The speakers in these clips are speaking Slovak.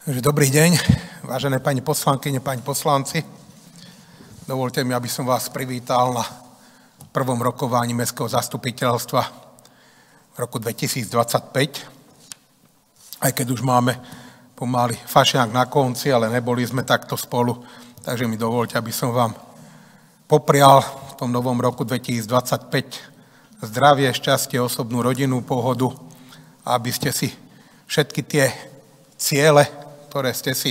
Dobrý deň, vážené pani poslankyne, pani poslanci. Dovolte mi, aby som vás privítal na prvom rokovaní Mestského zastupiteľstva v roku 2025. Aj keď už máme pomaly fašiak na konci, ale neboli sme takto spolu, takže mi dovolte, aby som vám poprial v tom novom roku 2025 zdravie, šťastie, osobnú rodinnú pohodu, aby ste si všetky tie ciele, ktoré ste si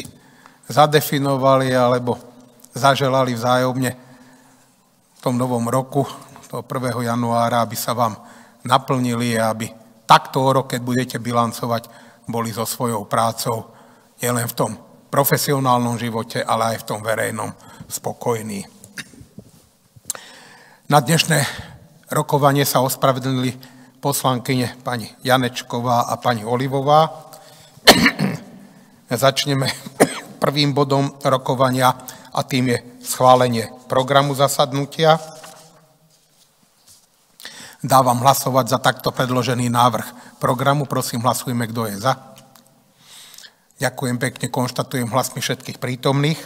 zadefinovali alebo zaželali vzájomne v tom novom roku, toho 1. januára, aby sa vám naplnili a aby takto o rok, keď budete bilancovať, boli so svojou prácou nielen v tom profesionálnom živote, ale aj v tom verejnom spokojní. Na dnešné rokovanie sa ospravedlnili poslankyne pani Janečková a pani Olivová. Začneme prvým bodom rokovania a tým je schválenie programu zasadnutia. Dávam hlasovať za takto predložený návrh programu. Prosím, hlasujme, kto je za. Ďakujem pekne, konštatujem hlasmi všetkých prítomných.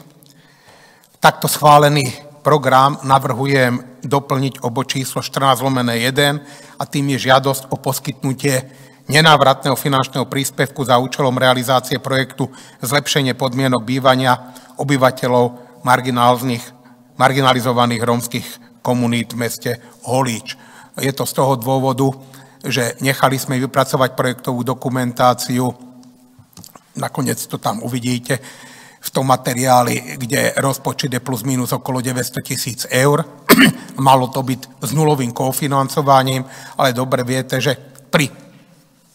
Takto schválený program navrhujem doplniť o bod číslo 14/1 a tým je žiadosť o poskytnutie nenávratného finančného príspevku za účelom realizácie projektu zlepšenie podmienok bývania obyvateľov marginalizovaných rómskych komunít v meste Holíč. Je to z toho dôvodu, že nechali sme vypracovať projektovú dokumentáciu, nakoniec to tam uvidíte v tom materiáli, kde rozpočet je plus minus okolo 900 000 eur. Malo to byť s nulovým kofinancovaním, ale dobre viete, že pri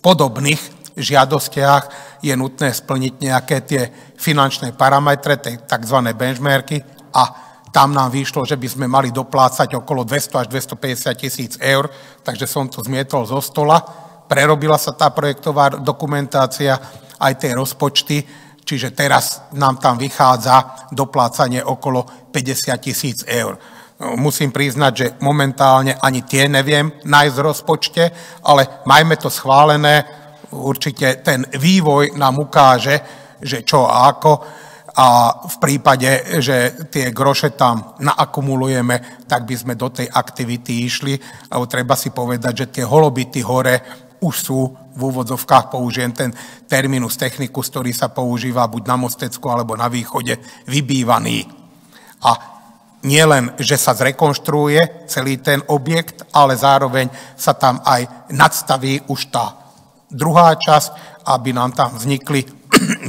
podobných žiadostiach je nutné splniť nejaké tie finančné parametre, tzv. Benchmarky, a tam nám vyšlo, že by sme mali doplácať okolo 200 až 250 000 eur, takže som to zmietol zo stola. Prerobila sa tá projektová dokumentácia, aj tie rozpočty, čiže teraz nám tam vychádza doplácanie okolo 50 000 eur. Musím priznať, že momentálne ani tie neviem nájsť v rozpočte, ale majme to schválené. Určite ten vývoj nám ukáže, že čo a ako, a v prípade, že tie groše tam naakumulujeme, tak by sme do tej aktivity išli. Lebo treba si povedať, že tie holobity hore už sú v úvodzovkách, použijem ten terminus technicus, ktorý sa používa buď na Mostecku alebo na východe, vybývaný. A nie len, že sa zrekonštruuje celý ten objekt, ale zároveň sa tam aj nadstaví už tá druhá časť, aby nám tam vznikli,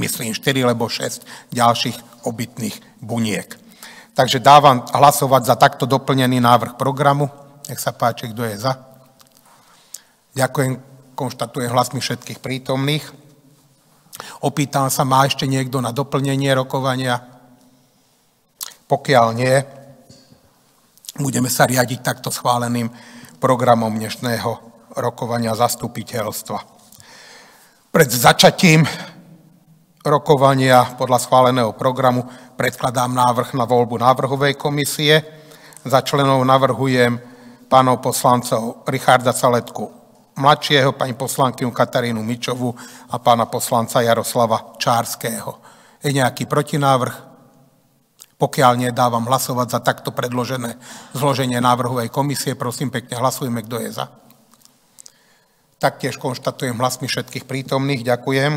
myslím, 4 alebo 6 ďalších obytných buniek. Takže dávam hlasovať za takto doplnený návrh programu. Nech sa páči, kto je za. Ďakujem, konštatujem hlasmi všetkých prítomných. Opýtam sa, má ešte niekto na doplnenie rokovania? Pokiaľ nie, budeme sa riadiť takto schváleným programom dnešného rokovania zastupiteľstva. Pred začatím rokovania podľa schváleného programu predkladám návrh na voľbu návrhovej komisie. Za členov navrhujem pánov poslancov Richarda Saletku mladšieho, pani poslankyňu Katarínu Mičovú a pána poslanca Jaroslava Čárskeho. Je nejaký protinávrh? Pokiaľ nedávam hlasovať za takto predložené zloženie návrhovej komisie, prosím pekne, hlasujme, kto je za. Taktiež konštatujem hlasmi všetkých prítomných. Ďakujem.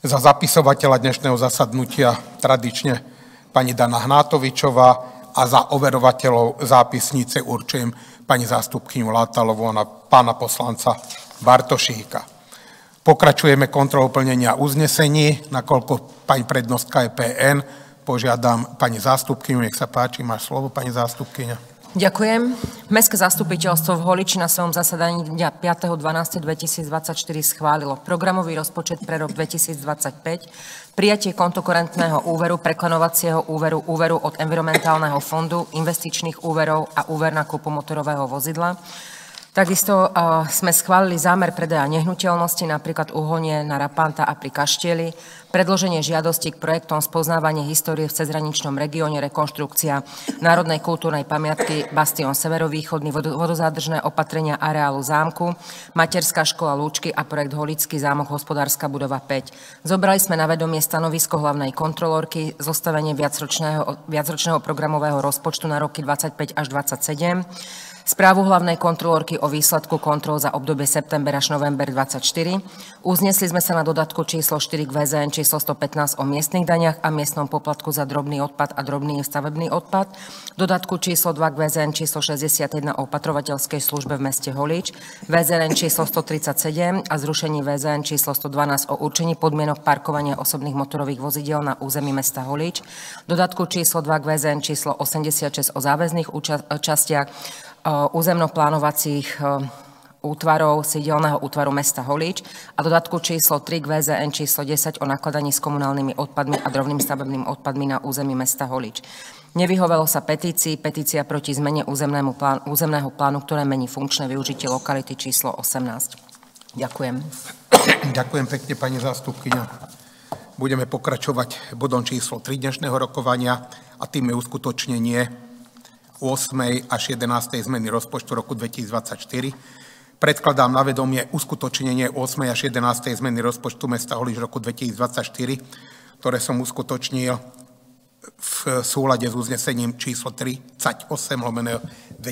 Za zapisovateľa dnešného zasadnutia tradične pani Dana Hnátovičová a za overovateľov zápisnice určujem pani zástupkyňu Látalovú a pána poslanca Bartošíka. Pokračujeme kontrolou plnenia uznesení, nakoľko pani prednostka je PN. Požiadam pani zástupkyňu, nech sa páči, máš slovo, pani zástupkyňa. Ďakujem. Mestské zastupiteľstvo v Holíči na svojom zasadaní dňa 5.12.2024 schválilo programový rozpočet pre rok 2025, prijatie kontokorentného úveru, preklenovacieho úveru, úveru od environmentálneho fondu, investičných úverov a úver na kúpu motorového vozidla, Takisto sme schválili zámer predaja nehnuteľnosti, napríklad Uhonie na Rapanta a pri Kaštieli, predloženie žiadosti k projektom spoznávanie histórie v cezhraničnom regióne, rekonštrukcia národnej kultúrnej pamiatky Bastion severovýchodný, vodozádržné opatrenia areálu zámku, materská škola Lúčky a projekt Holický zámok, hospodárska budova 5. Zobrali sme na vedomie stanovisko hlavnej kontrolórky, zostavenie viacročného programového rozpočtu na roky 25 až 27, správu hlavnej kontrolórky o výsledku kontrol za obdobie september až november 24. Uznesli sme sa na dodatku číslo 4 k VZN číslo 115 o miestnych daniach a miestnom poplatku za drobný odpad a drobný stavebný odpad, dodatku číslo 2 k VZN číslo 61 o opatrovateľskej službe v meste Holíč, VZN číslo 137 a zrušení VZN číslo 112 o určení podmienok parkovania osobných motorových vozidiel na území mesta Holíč, dodatku číslo 2 k VZN číslo 86 o záväzných častiach územnoplánovacích útvarov sídelného útvaru mesta Holíč a dodatku číslo 3 k VZN číslo 10 o nakladaní s komunálnymi odpadmi a drobným stavebným odpadmi na území mesta Holíč. Nevyhovelo sa petícia proti zmene územného plánu, ktoré mení funkčné využitie lokality číslo 18. Ďakujem. Ďakujem pekne, pani zástupkyňa. Budeme pokračovať bodom číslo 3 dnešného rokovania a tým je uskutočnenie 8. až 11. zmeny rozpočtu roku 2024. Predkladám na vedomie uskutočnenie 8. až 11. zmeny rozpočtu mesta Holíč roku 2024, ktoré som uskutočnil v súlade s uznesením číslo 38/2019.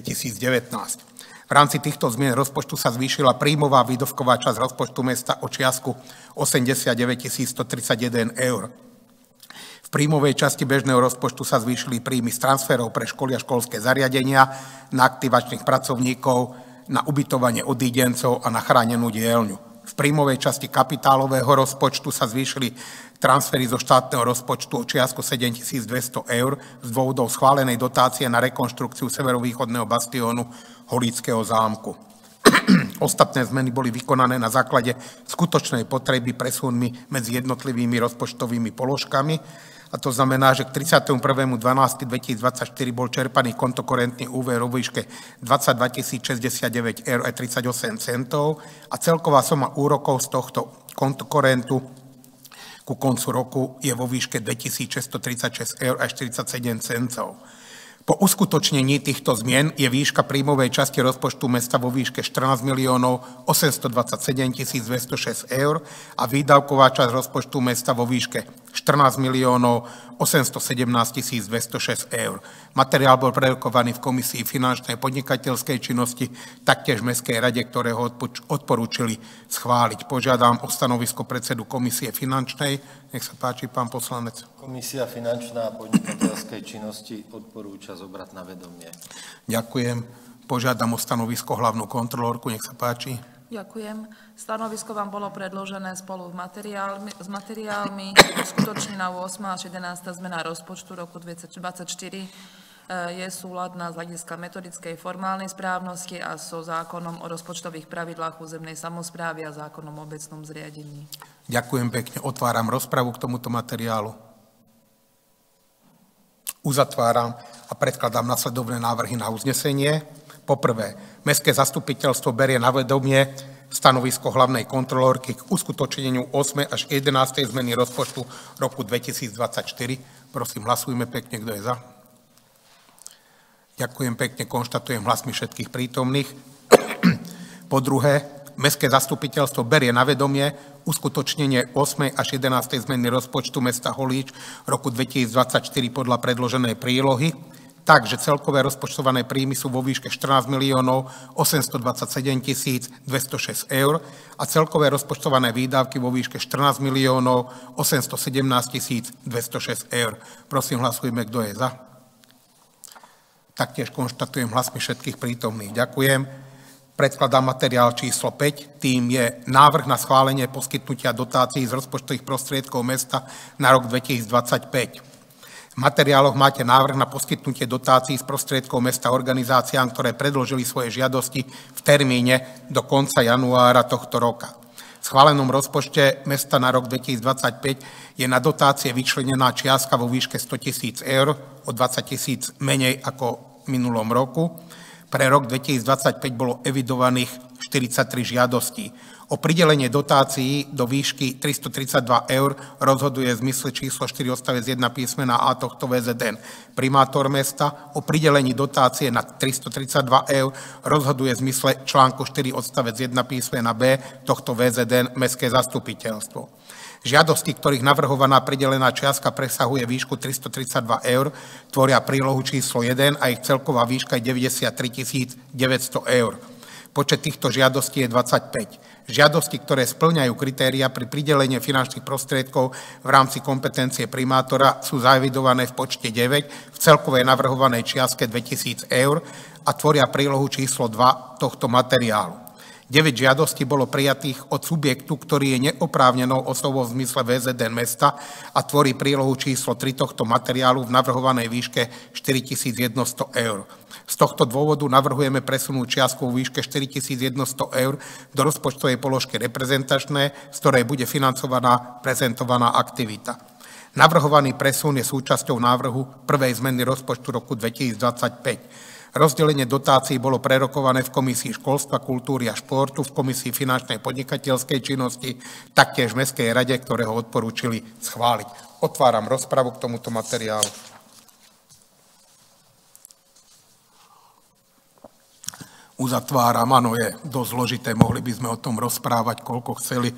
V rámci týchto zmien rozpočtu sa zvýšila príjmová výdavková časť rozpočtu mesta o čiastku 89 131 eur. V príjmovej časti bežného rozpočtu sa zvýšili príjmy z transferov pre školy a školské zariadenia, na aktivačných pracovníkov, na ubytovanie odídencov a na chránenú dielňu. V príjmovej časti kapitálového rozpočtu sa zvýšili transfery zo štátneho rozpočtu o čiastku 7200 eur z dôvodov schválenej dotácie na rekonštrukciu severovýchodného bastiónu Holického zámku. Ostatné zmeny boli vykonané na základe skutočnej potreby presunmi medzi jednotlivými rozpočtovými položkami. A to znamená, že k 31.12.2024 bol čerpaný kontokorentný úver vo výške 22 069 eur a 38 centov a celková suma úrokov z tohto kontokorentu ku koncu roku je vo výške 2636 eur a 47 centov. Po uskutočnení týchto zmien je výška príjmovej časti rozpočtu mesta vo výške 14 827 206 eur a výdavková časť rozpočtu mesta vo výške 14 817 206 eur. Materiál bol prerokovaný v Komisii finančnej podnikateľskej činnosti, taktiež v Mestskej rade, ktoré ho odporúčili schváliť. Požiadam o stanovisko predsedu Komisie finančnej. Nech sa páči, pán poslanec. Komisia finančná a podnikateľskej činnosti odporúča zobrať na vedomie. Ďakujem. Požiadam o stanovisko hlavnú kontrolórku. Nech sa páči. Ďakujem. Stanovisko vám bolo predložené spolu s materiálmi. Uskutočnená 8. až 11. zmena rozpočtu roku 2024 je súladná z hľadiska metodickej formálnej správnosti a so zákonom o rozpočtových pravidlách územnej samosprávy a zákonom o obecnom zriadení. Ďakujem pekne. Otváram rozpravu k tomuto materiálu. Uzatváram a predkladám nasledovné návrhy na uznesenie. Poprvé, Mestské zastupiteľstvo berie na vedomie stanovisko hlavnej kontrolórky k uskutočneniu 8. až 11. zmeny rozpočtu roku 2024. Prosím, hlasujme pekne, kto je za. Ďakujem pekne, konštatujem hlasmi všetkých prítomných. Po druhé, Mestské zastupiteľstvo berie na vedomie uskutočnenie 8. až 11. zmeny rozpočtu mesta Holíč roku 2024 podľa predloženej prílohy, takže celkové rozpočtované príjmy sú vo výške 14 827 206 eur a celkové rozpočtované výdavky vo výške 14 817 206 eur. Prosím, hlasujme, kto je za. Taktiež konštatujem hlasmi všetkých prítomných. Ďakujem. Predkladám materiál číslo 5. Tým je návrh na schválenie poskytnutia dotácií z rozpočtových prostriedkov mesta na rok 2025. V materiáloch máte návrh na poskytnutie dotácií z prostriedkov mesta organizáciám, ktoré predložili svoje žiadosti v termíne do konca januára tohto roka. V schválenom rozpočte mesta na rok 2025 je na dotácie vyčlenená čiastka vo výške 100 000 eur, o 20 000 menej ako v minulom roku. Pre rok 2025 bolo evidovaných 43 žiadostí. O pridelenie dotácií do výšky 332 eur rozhoduje v zmysle číslo 4 odstavec 1 písmena A tohto VZN primátor mesta. O pridelení dotácie na 332 eur rozhoduje v zmysle článku 4 odstavec 1 písmena B tohto VZN Mestské zastupiteľstvo. Žiadosti, ktorých navrhovaná pridelená čiastka presahuje výšku 332 eur, tvoria prílohu číslo 1 a ich celková výška je 93 900 eur. Počet týchto žiadostí je 25. Žiadosti, ktoré spĺňajú kritéria pri pridelení finančných prostriedkov v rámci kompetencie primátora, sú zaevidované v počte 9 v celkovej navrhovanej čiastke 2000 eur a tvoria prílohu číslo 2 tohto materiálu. 9 žiadostí bolo prijatých od subjektu, ktorý je neoprávnenou osobou v zmysle VZN mesta a tvorí prílohu číslo 3 tohto materiálu v navrhovanej výške 4100 eur. Z tohto dôvodu navrhujeme presunúť čiastku vo výške 4100 eur do rozpočtovej položky reprezentačné, z ktorej bude financovaná prezentovaná aktivita. Navrhovaný presun je súčasťou návrhu prvej zmeny rozpočtu roku 2025. Rozdelenie dotácií bolo prerokované v Komisii školstva, kultúry a športu, v Komisii finančnej podnikateľskej činnosti, taktiež v Mestskej rade, ktoré ho odporúčili schváliť. Otváram rozpravu k tomuto materiálu. Uzatváram, áno, je dosť zložité, mohli by sme o tom rozprávať, koľko chceli.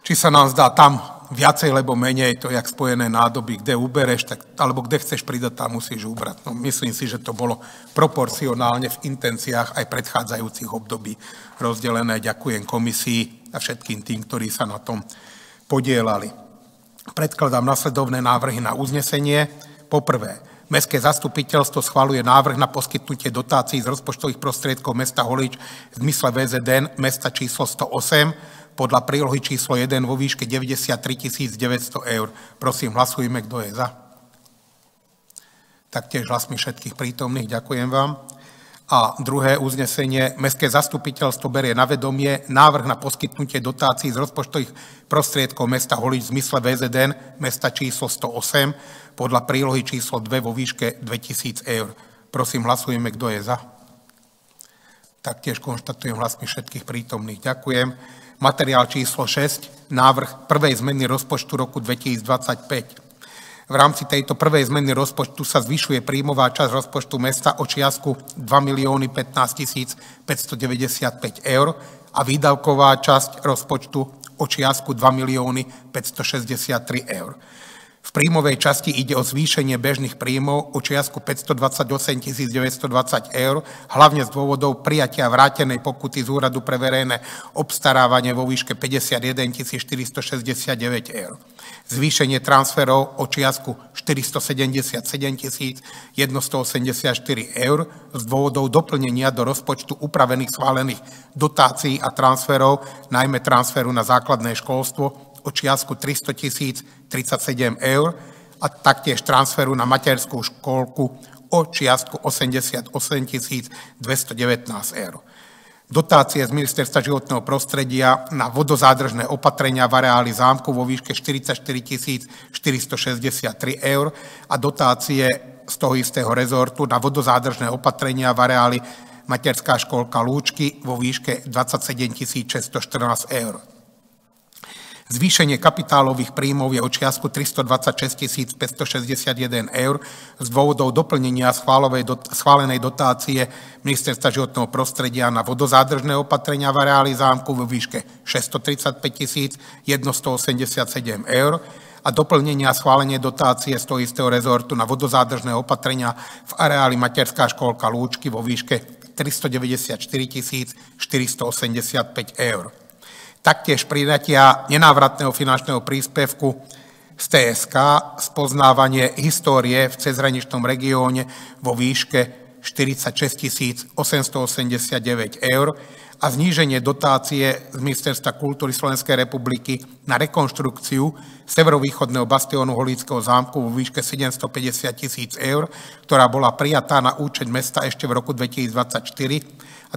Či sa nám zdá tam viacej, lebo menej, to jak spojené nádoby, kde ubereš, tak, alebo kde chceš pridať, tam musíš ubrať. No, myslím si, že to bolo proporcionálne v intenciách aj predchádzajúcich období rozdelené. Ďakujem komisii a všetkým tým, ktorí sa na tom podielali. Predkladám nasledovné návrhy na uznesenie. Poprvé, Mestské zastupiteľstvo schvaľuje návrh na poskytnutie dotácií z rozpočtových prostriedkov mesta Holíč v zmysle VZN mesta číslo 108 podľa prílohy číslo 1 vo výške 93 900 eur. Prosím, hlasujme, kto je za. Taktiež hlasmi všetkých prítomných, ďakujem vám. A druhé uznesenie, Mestské zastupiteľstvo berie na vedomie návrh na poskytnutie dotácií z rozpočtových prostriedkov mesta Holíč v zmysle VZN mesta číslo 108 podľa prílohy číslo 2 vo výške 2000 eur. Prosím, hlasujme, kto je za. Taktiež konštatujem hlasmi všetkých prítomných, ďakujem. Materiál číslo 6, návrh prvej zmeny rozpočtu roku 2025. V rámci tejto prvej zmeny rozpočtu sa zvyšuje príjmová časť rozpočtu mesta o čiastku 2 015 595 eur a výdavková časť rozpočtu o čiastku 2 563 eur. V príjmovej časti ide o zvýšenie bežných príjmov o čiastku 528 920 eur, hlavne z dôvodov prijatia vrátenej pokuty z Úradu pre verejné obstarávanie vo výške 51 469 eur. Zvýšenie transferov o čiastku 477 184 eur z dôvodov doplnenia do rozpočtu upravených schválených dotácií a transferov, najmä transferu na základné školstvo, o čiastku 300 037 eur a taktiež transferu na materskú škôlku o čiastku 88 219 eur. Dotácie z Ministerstva životného prostredia na vodozádržné opatrenia v areáli zámku vo výške 44 463 eur a dotácie z toho istého rezortu na vodozádržné opatrenia v areáli materská škôlka Lúčky vo výške 27 614 eur. Zvýšenie kapitálových príjmov je o čiastku 326 561 eur z dôvodov doplnenia schválenej dotácie Ministerstva životného prostredia na vodozádržné opatrenia v areáli zámku vo výške 635 187 eur a doplnenia schválenie dotácie z toho istého rezortu na vodozádržné opatrenia v areáli materská škôlka Lúčky vo výške 394 485 eur. Taktiež prijatia nenávratného finančného príspevku z TSK, spoznávanie histórie v cezhraničnom regióne vo výške 46 889 eur a zníženie dotácie z Ministerstva kultúry Slovenskej republiky na rekonštrukciu severovýchodného bastiónu Holíckého zámku vo výške 750 000 eur, ktorá bola prijatá na účet mesta ešte v roku 2024, a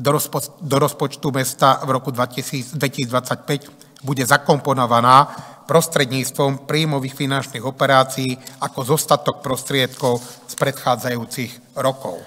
do rozpočtu mesta v roku 2025 bude zakomponovaná prostredníctvom príjmových finančných operácií ako zostatok prostriedkov z predchádzajúcich rokov.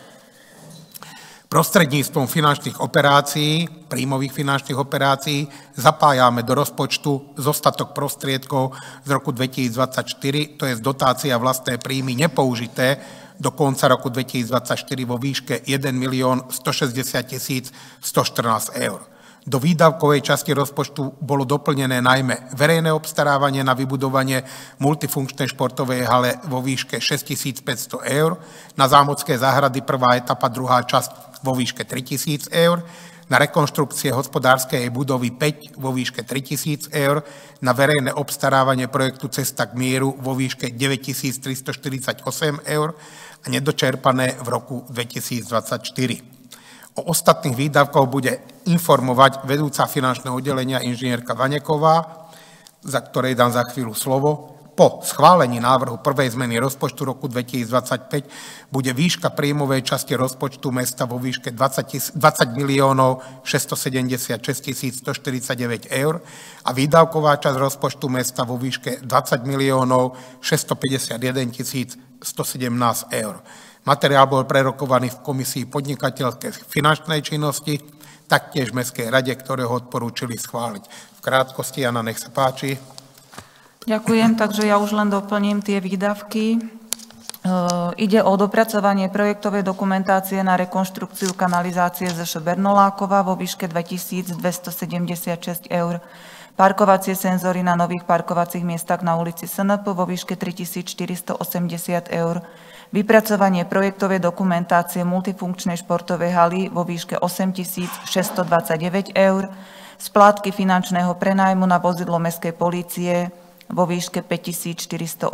Prostredníctvom finančných operácií, príjmových finančných operácií, zapájame do rozpočtu zostatok prostriedkov z roku 2024, to je dotácia vlastné príjmy nepoužité do konca roku 2024 vo výške 1 160 114 eur. Do výdavkovej časti rozpočtu bolo doplnené najmä verejné obstarávanie na vybudovanie multifunkčnej športovej hale vo výške 6500 eur, na Zámodské záhrady prvá etapa, druhá časť vo výške 3000 eur, na rekonštrukcie hospodárskej budovy 5 vo výške 3000 eur, na verejné obstarávanie projektu Cesta k mieru vo výške 9348 eur a nedočerpané v roku 2024. O ostatných výdavkoch bude informovať vedúca finančného oddelenia inžinierka Vaneková, za ktorej dám za chvíľu slovo. Po schválení návrhu prvej zmeny rozpočtu roku 2025 bude výška príjmovej časti rozpočtu mesta vo výške 20 676 149 eur a výdavková časť rozpočtu mesta vo výške 20 651 117 eur. Materiál bol prerokovaný v Komisii podnikateľskej finančnej činnosti, taktiež v Mestskej rade, ktoré ho odporúčili schváliť. V krátkosti, Jana, nech sa páči. Ďakujem, takže ja už len doplním tie výdavky. Ide o dopracovanie projektovej dokumentácie na rekonštrukciu kanalizácie ZŠ Bernolákova vo výške 2276 eur. Parkovacie senzory na nových parkovacích miestach na ulici SNP vo výške 3480 eur. Vypracovanie projektovej dokumentácie multifunkčnej športovej haly vo výške 8629 eur. Splátky finančného prenájmu na vozidlo Mestskej polície vo výške 5480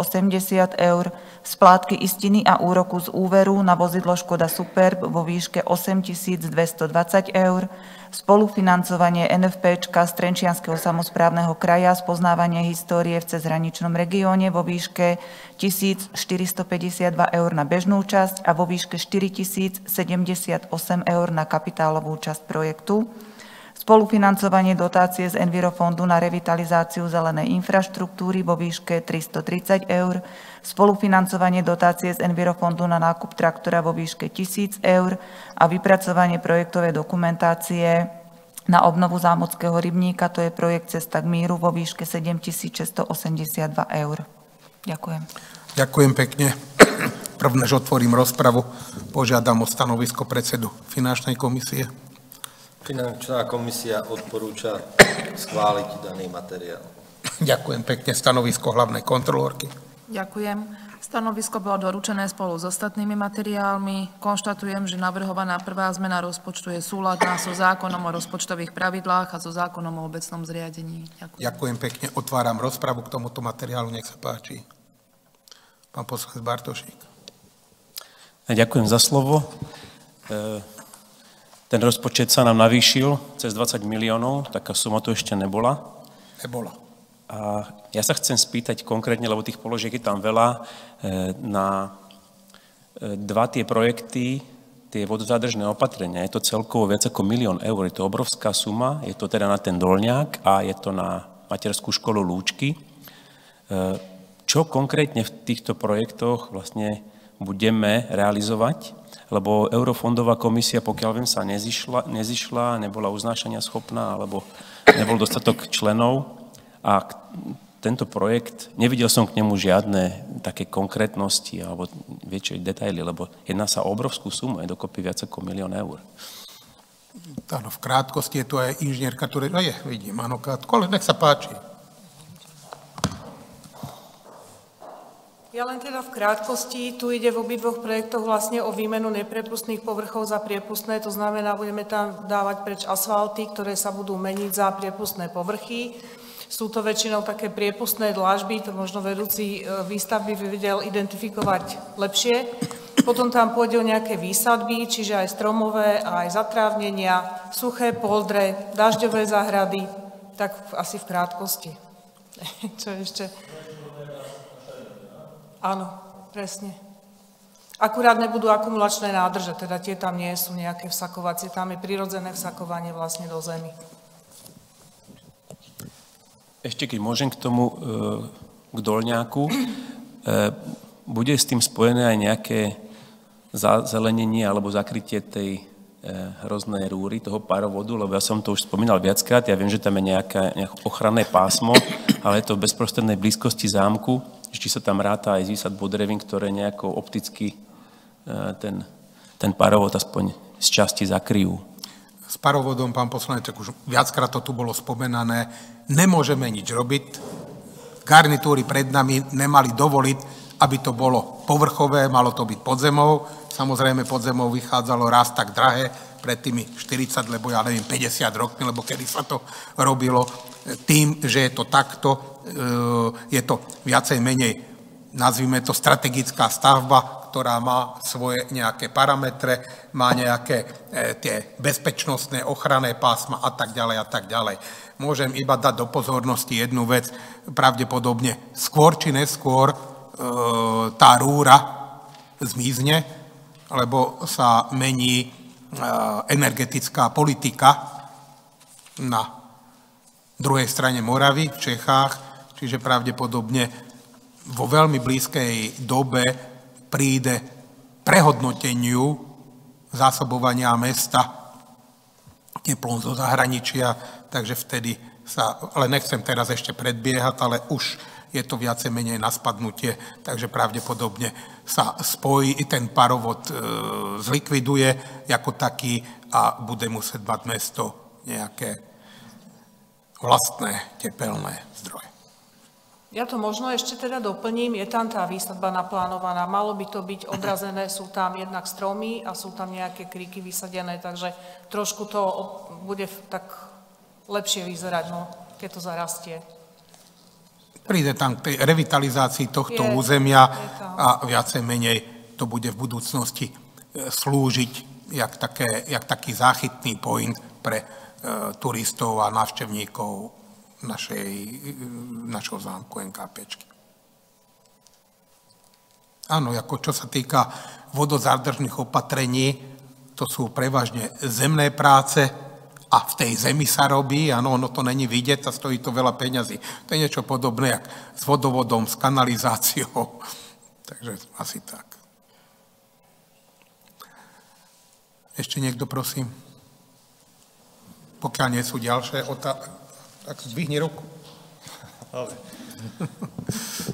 eur, splátky istiny a úroku z úveru na vozidlo Škoda Superb vo výške 8220 eur, spolufinancovanie NFPčka z Trenčianskeho samosprávneho kraja, spoznávanie histórie v cezhraničnom regióne vo výške 1452 eur na bežnú časť a vo výške 4078 eur na kapitálovú časť projektu. Spolufinancovanie dotácie z Envirofondu na revitalizáciu zelenej infraštruktúry vo výške 330 eur, spolufinancovanie dotácie z Envirofondu na nákup traktora vo výške 1000 eur a vypracovanie projektovej dokumentácie na obnovu Zámodského rybníka, to je projekt Cesta k míru vo výške 7682 eur. Ďakujem. Ďakujem pekne. Prvne, že otvorím rozpravu, požiadam o stanovisko predsedu finančnej komisie. Finančná komisia odporúča schváliť daný materiál. Ďakujem pekne. Stanovisko hlavnej kontrolórky. Ďakujem. Stanovisko bolo doručené spolu s ostatnými materiálmi. Konštatujem, že navrhovaná prvá zmena rozpočtu je súladná so zákonom o rozpočtových pravidlách a so zákonom o obecnom zriadení. Ďakujem. Ďakujem pekne. Otváram rozpravu k tomuto materiálu. Nech sa páči. Pán poslanec Bartošík. Ďakujem za slovo. Ten rozpočet sa nám navýšil cez 20 miliónov, taká suma to ešte nebola. Nebola. A ja sa chcem spýtať konkrétne, lebo tých položiek je tam veľa, na dva tie projekty, tie vodozádržné opatrenia. Je to celkovo viac ako 1 000 000 eur. Je to obrovská suma, je to teda na ten Dolňák a je to na materskú školu Lúčky. Čo konkrétne v týchto projektoch vlastne budeme realizovať? Lebo Eurofondová komisia, pokiaľ viem, sa nezišla, nebola uznášania schopná, alebo nebol dostatok členov. A tento projekt, nevidel som k nemu žiadne také konkrétnosti alebo väčšie detaily, lebo jedná sa o obrovskú sumu, je dokopy viac ako 1 000 000 eur. Áno, v krátkosti je to aj inžinierka, ktorá vidím, áno, krátko, ale nech sa páči. Ja len teda v krátkosti, tu ide v obidvoch projektoch vlastne o výmenu nepriepustných povrchov za priepustné, to znamená, budeme tam dávať preč asfalty, ktoré sa budú meniť za priepustné povrchy. Sú to väčšinou také priepustné dlážby, to možno vedúci výstavby by vedel identifikovať lepšie. Potom tam pôjde o nejaké výsadby, čiže aj stromové, aj zatrávnenia, suché poldre, dažďové záhrady, tak asi v krátkosti. Čo ešte? Áno, presne. Akurát nebudú akumulačné nádrže, teda tie tam nie sú nejaké vsakovacie, tam je prirodzené vsakovanie vlastne do zemi. Ešte keď môžem k tomu, k Dolňáku, bude s tým spojené aj nejaké zazelenenie alebo zakrytie tej hrozné rúry toho parovodu, lebo ja som to už spomínal viackrát, ja viem, že tam je nejaké ochranné pásmo, ale je to v bezprostrednej blízkosti zámku, či sa tam ráta aj z výsadbou drevín, ktoré nejako opticky ten parovod aspoň z časti zakryjú. S parovodom, pán poslanec, už viackrát to tu bolo spomenané, nemôžeme nič robiť. Garnitúry pred nami nemali dovoliť, aby to bolo povrchové, malo to byť pod zemou. Samozrejme pod zemou vychádzalo raz tak drahé, pred tými 40, lebo ja neviem, 50 rokmi, lebo kedy sa to robilo. Tým, že je to takto, je to viacej menej, nazvime to strategická stavba, ktorá má svoje nejaké parametre, má nejaké tie bezpečnostné ochranné pásma a tak ďalej a tak ďalej. Môžem iba dať do pozornosti jednu vec, pravdepodobne skôr či neskôr tá rúra zmizne, lebo sa mení energetická politika na druhej strane Moravy v Čechách, čiže pravdepodobne vo veľmi blízkej dobe príde prehodnoteniu zásobovania mesta teplom zo zahraničia, takže vtedy sa, ale nechcem teraz ešte predbiehať, ale už je to viacej menej na spadnutie, takže pravdepodobne sa spojí, ten parovod zlikviduje ako taký a bude musieť mať mesto nejaké vlastné tepelné zdroje. Ja to možno ešte teda doplním, je tam tá výsadba naplánovaná, malo by to byť odrazené, sú tam jednak stromy a sú tam nejaké kríky vysadené, takže trošku to bude tak lepšie vyzerať, no, keď to zarastie. Príde tam k tej revitalizácii tohto územia a viacej menej to bude v budúcnosti slúžiť jak taký záchytný point pre turistov a návštevníkov našho zámku NKPčky. Áno, ako čo sa týka vodozádržných opatrení, to sú prevažne zemné práce a v tej zemi sa robí, áno, ono to není vidieť a stojí to veľa peňazí. To je niečo podobné, jak s vodovodom, s kanalizáciou. Takže asi tak. Ešte niekto, prosím? Pokiaľ nie sú ďalšie otázky, tak zdvihni ruku.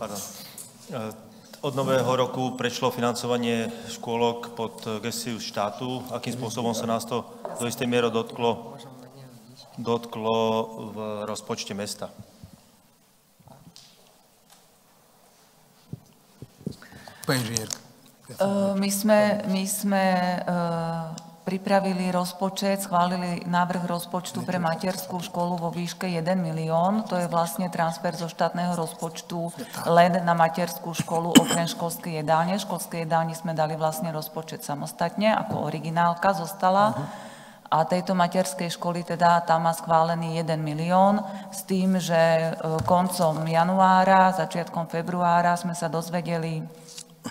Pardon. Od nového roku prešlo financovanie škôlok pod gestiu štátu. Akým spôsobom sa nás to do istej miery dotklo v rozpočte mesta? Pani inžinierka. My sme pripravili rozpočet, schválili návrh rozpočtu pre materskú školu vo výške 1 milión. To je vlastne transfer zo štátneho rozpočtu len na materskú školu okrem školskej jedálne. Školskej jedálni sme dali vlastne rozpočet samostatne, ako originálka zostala. A tejto materskej školy teda tam má schválený 1 milión s tým, že koncom januára, začiatkom februára sme sa dozvedeli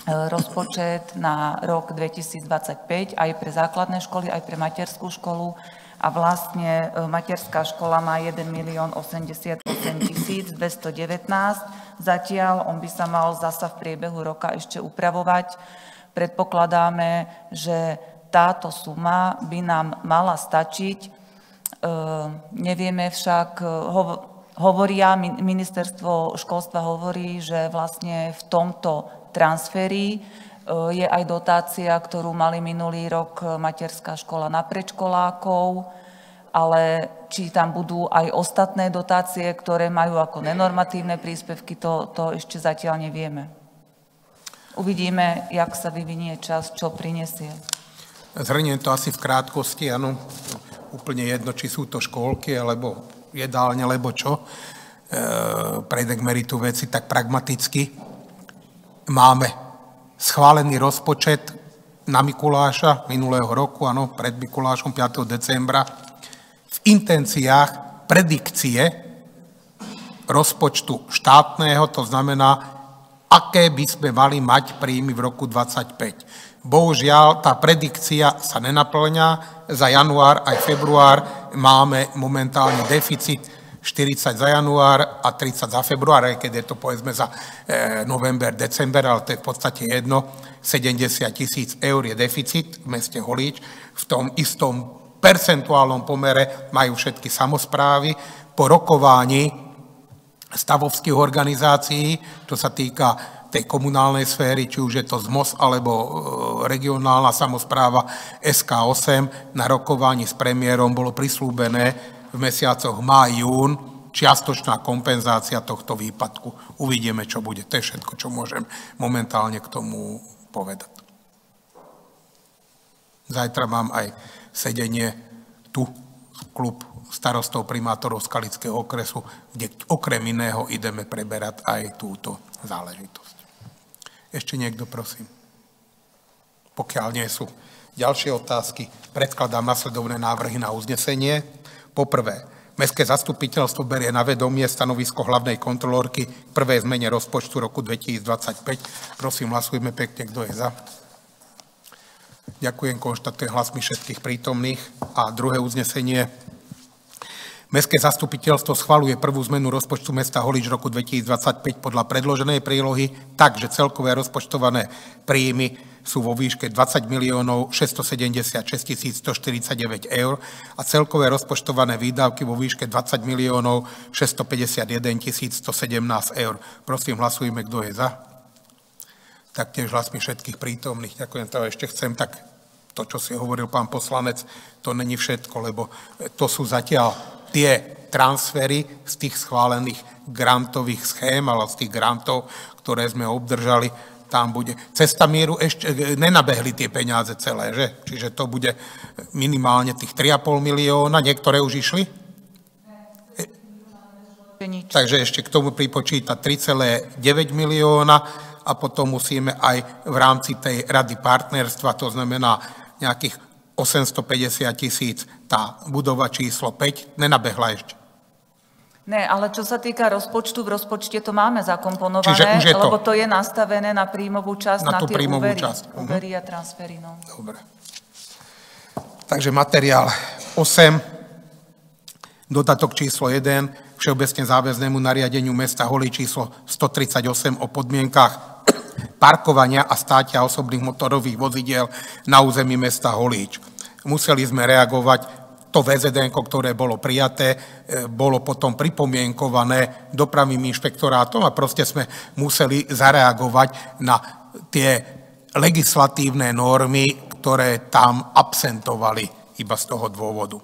rozpočet na rok 2025 aj pre základné školy, aj pre materskú školu a vlastne materská škola má 1 088 219. Zatiaľ on by sa mal zasa v priebehu roka ešte upravovať. Predpokladáme, že táto suma by nám mala stačiť. Nevieme však, ministerstvo školstva hovorí, že vlastne v tomto transferi je aj dotácia, ktorú mali minulý rok materská škola na predškolákov, ale či tam budú aj ostatné dotácie, ktoré majú ako nenormatívne príspevky, to ešte zatiaľ nevieme. Uvidíme, jak sa vyvinie čas, čo prinesie. Zhrniem to asi v krátkosti, áno, úplne jedno, či sú to škôlky, alebo jedálne, alebo čo. Prejdem k meritu veci tak pragmaticky. Máme schválený rozpočet na Mikuláša minulého roku, áno, pred Mikulášom 5. decembra. V intenciách predikcie rozpočtu štátneho, to znamená, aké by sme mali mať príjmy v roku 2025. Bohužiaľ, tá predikcia sa nenaplňa. Za január aj február máme momentálne deficit 40 za január a 30 za február, aj keď je to povedzme za november, december, ale to je v podstate jedno. 70 000 eur je deficit v meste Holíč. V tom istom percentuálnom pomere majú všetky samosprávy. Po rokovaní stavovských organizácií, čo sa týka tej komunálnej sféry, či už je to ZMOS alebo regionálna samospráva SK8, na rokovaní s premiérom bolo prislúbené v mesiacoch máj, jún čiastočná kompenzácia tohto výpadku. Uvidíme, čo bude. To je všetko, čo môžem momentálne k tomu povedať. Zajtra mám aj sedenie tu, klub starostov primátorov Skalického okresu, kde okrem iného ideme preberať aj túto záležitosť. Ešte niekto, prosím? Pokiaľ nie sú ďalšie otázky, predkladám nasledovné návrhy na uznesenie. Poprvé, Mestské zastupiteľstvo berie na vedomie stanovisko hlavnej kontrolórky k prvej zmene rozpočtu roku 2025. Prosím, hlasujme pekne, kto je za. Ďakujem, konštatujem hlasmi všetkých prítomných. A druhé uznesenie. Mestské zastupiteľstvo schvaľuje prvú zmenu rozpočtu mesta Holíč roku 2025 podľa predloženej prílohy tak, že celkové rozpočtované príjmy sú vo výške 20 676 149 eur a celkové rozpočtované výdavky vo výške 20 651 117 eur. Prosím, hlasujme, kto je za. Taktiež hlasmi všetkých prítomných. Ďakujem, to ešte chcem tak to, čo si hovoril pán poslanec, to není všetko, lebo to sú zatiaľ tie transfery z tých schválených grantových schém, ale z tých grantov, ktoré sme obdržali, tam bude. Cesta míru ešte nenabehli tie peniaze celé, že? Čiže to bude minimálne tých 3,5 milióna. Niektoré už išli? Takže ešte k tomu pripočítať 3,9 milióna a potom musíme aj v rámci tej rady partnerstva, to znamená nejakých 850 000, tá budova číslo 5, nenabehla ešte. Ne, ale čo sa týka rozpočtu, v rozpočte to máme zakomponované, lebo to je nastavené na príjmovú časť, na tie úvery a transfery. No. Dobre. Takže materiál 8, dodatok číslo 1, všeobecne záväznému nariadeniu mesta Holíč číslo 138 o podmienkach parkovania a státia osobných motorových vozidiel na území mesta Holíč. Museli sme reagovať. To VZDN-ko, ktoré bolo prijaté, bolo potom pripomienkované dopravným inšpektorátom a proste sme museli zareagovať na tie legislatívne normy, ktoré tam absentovali iba z toho dôvodu.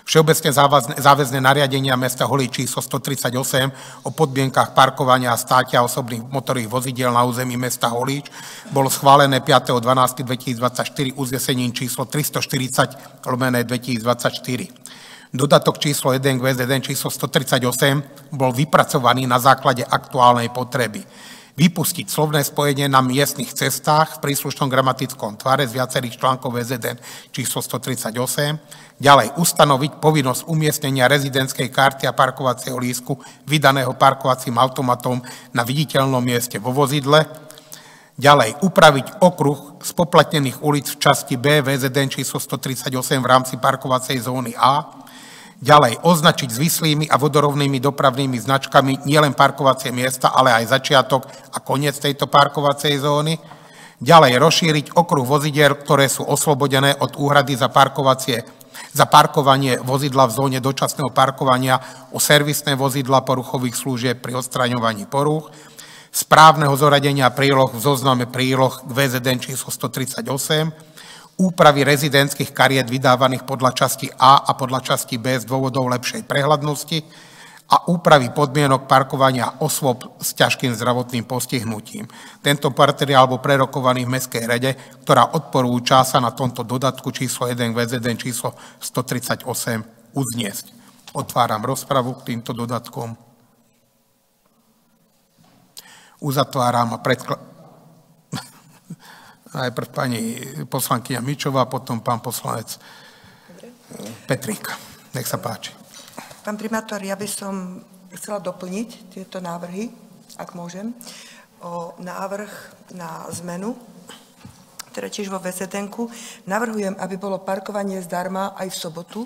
Všeobecne záväzné nariadenia mesta Holíč číslo 138 o podmienkach parkovania a státia osobných motorových vozidiel na území mesta Holíč bolo schválené 5.12.2024 uznesením číslo 340/2024. Dodatok číslo 1 k VZDN číslo 138 bol vypracovaný na základe aktuálnej potreby. Vypustiť slovné spojenie na miestnych cestách v príslušnom gramatickom tvare z viacerých článkov VZDN číslo 138. Ďalej ustanoviť povinnosť umiestnenia rezidentskej karty a parkovacieho lístku vydaného parkovacím automatom na viditeľnom mieste vo vozidle. Ďalej upraviť okruh spoplatnených ulic v časti B VZDN číslo 138 v rámci parkovacej zóny A. Ďalej označiť zvislými a vodorovnými dopravnými značkami nielen parkovacie miesta, ale aj začiatok a koniec tejto parkovacej zóny. Ďalej rozšíriť okruh vozidiel, ktoré sú oslobodené od úhrady za parkovanie vozidla v zóne dočasného parkovania o servisné vozidla poruchových služieb pri odstraňovaní porúch, správneho zoradenia príloh v zozname príloh k VZDN číslo 138, úpravy rezidentských kariet vydávaných podľa časti A a podľa časti B z dôvodov lepšej prehľadnosti a úpravy podmienok parkovania osôb s ťažkým zdravotným postihnutím. Tento materiál bol prerokovaný v Mestskej rade, ktorá odporúča sa na tomto dodatku číslo 1 VZDN číslo 138 uzniesť. Otváram rozpravu k týmto dodatkom. Uzatváram a najprv pani poslankyňa Mičová, potom pán poslanec Petrík. Nech sa páči. Pán primátor, ja by som chcela doplniť tieto návrhy, ak môžem, o návrh na zmenu, teda tiež vo VZN-ku. Navrhujem, aby bolo parkovanie zdarma aj v sobotu,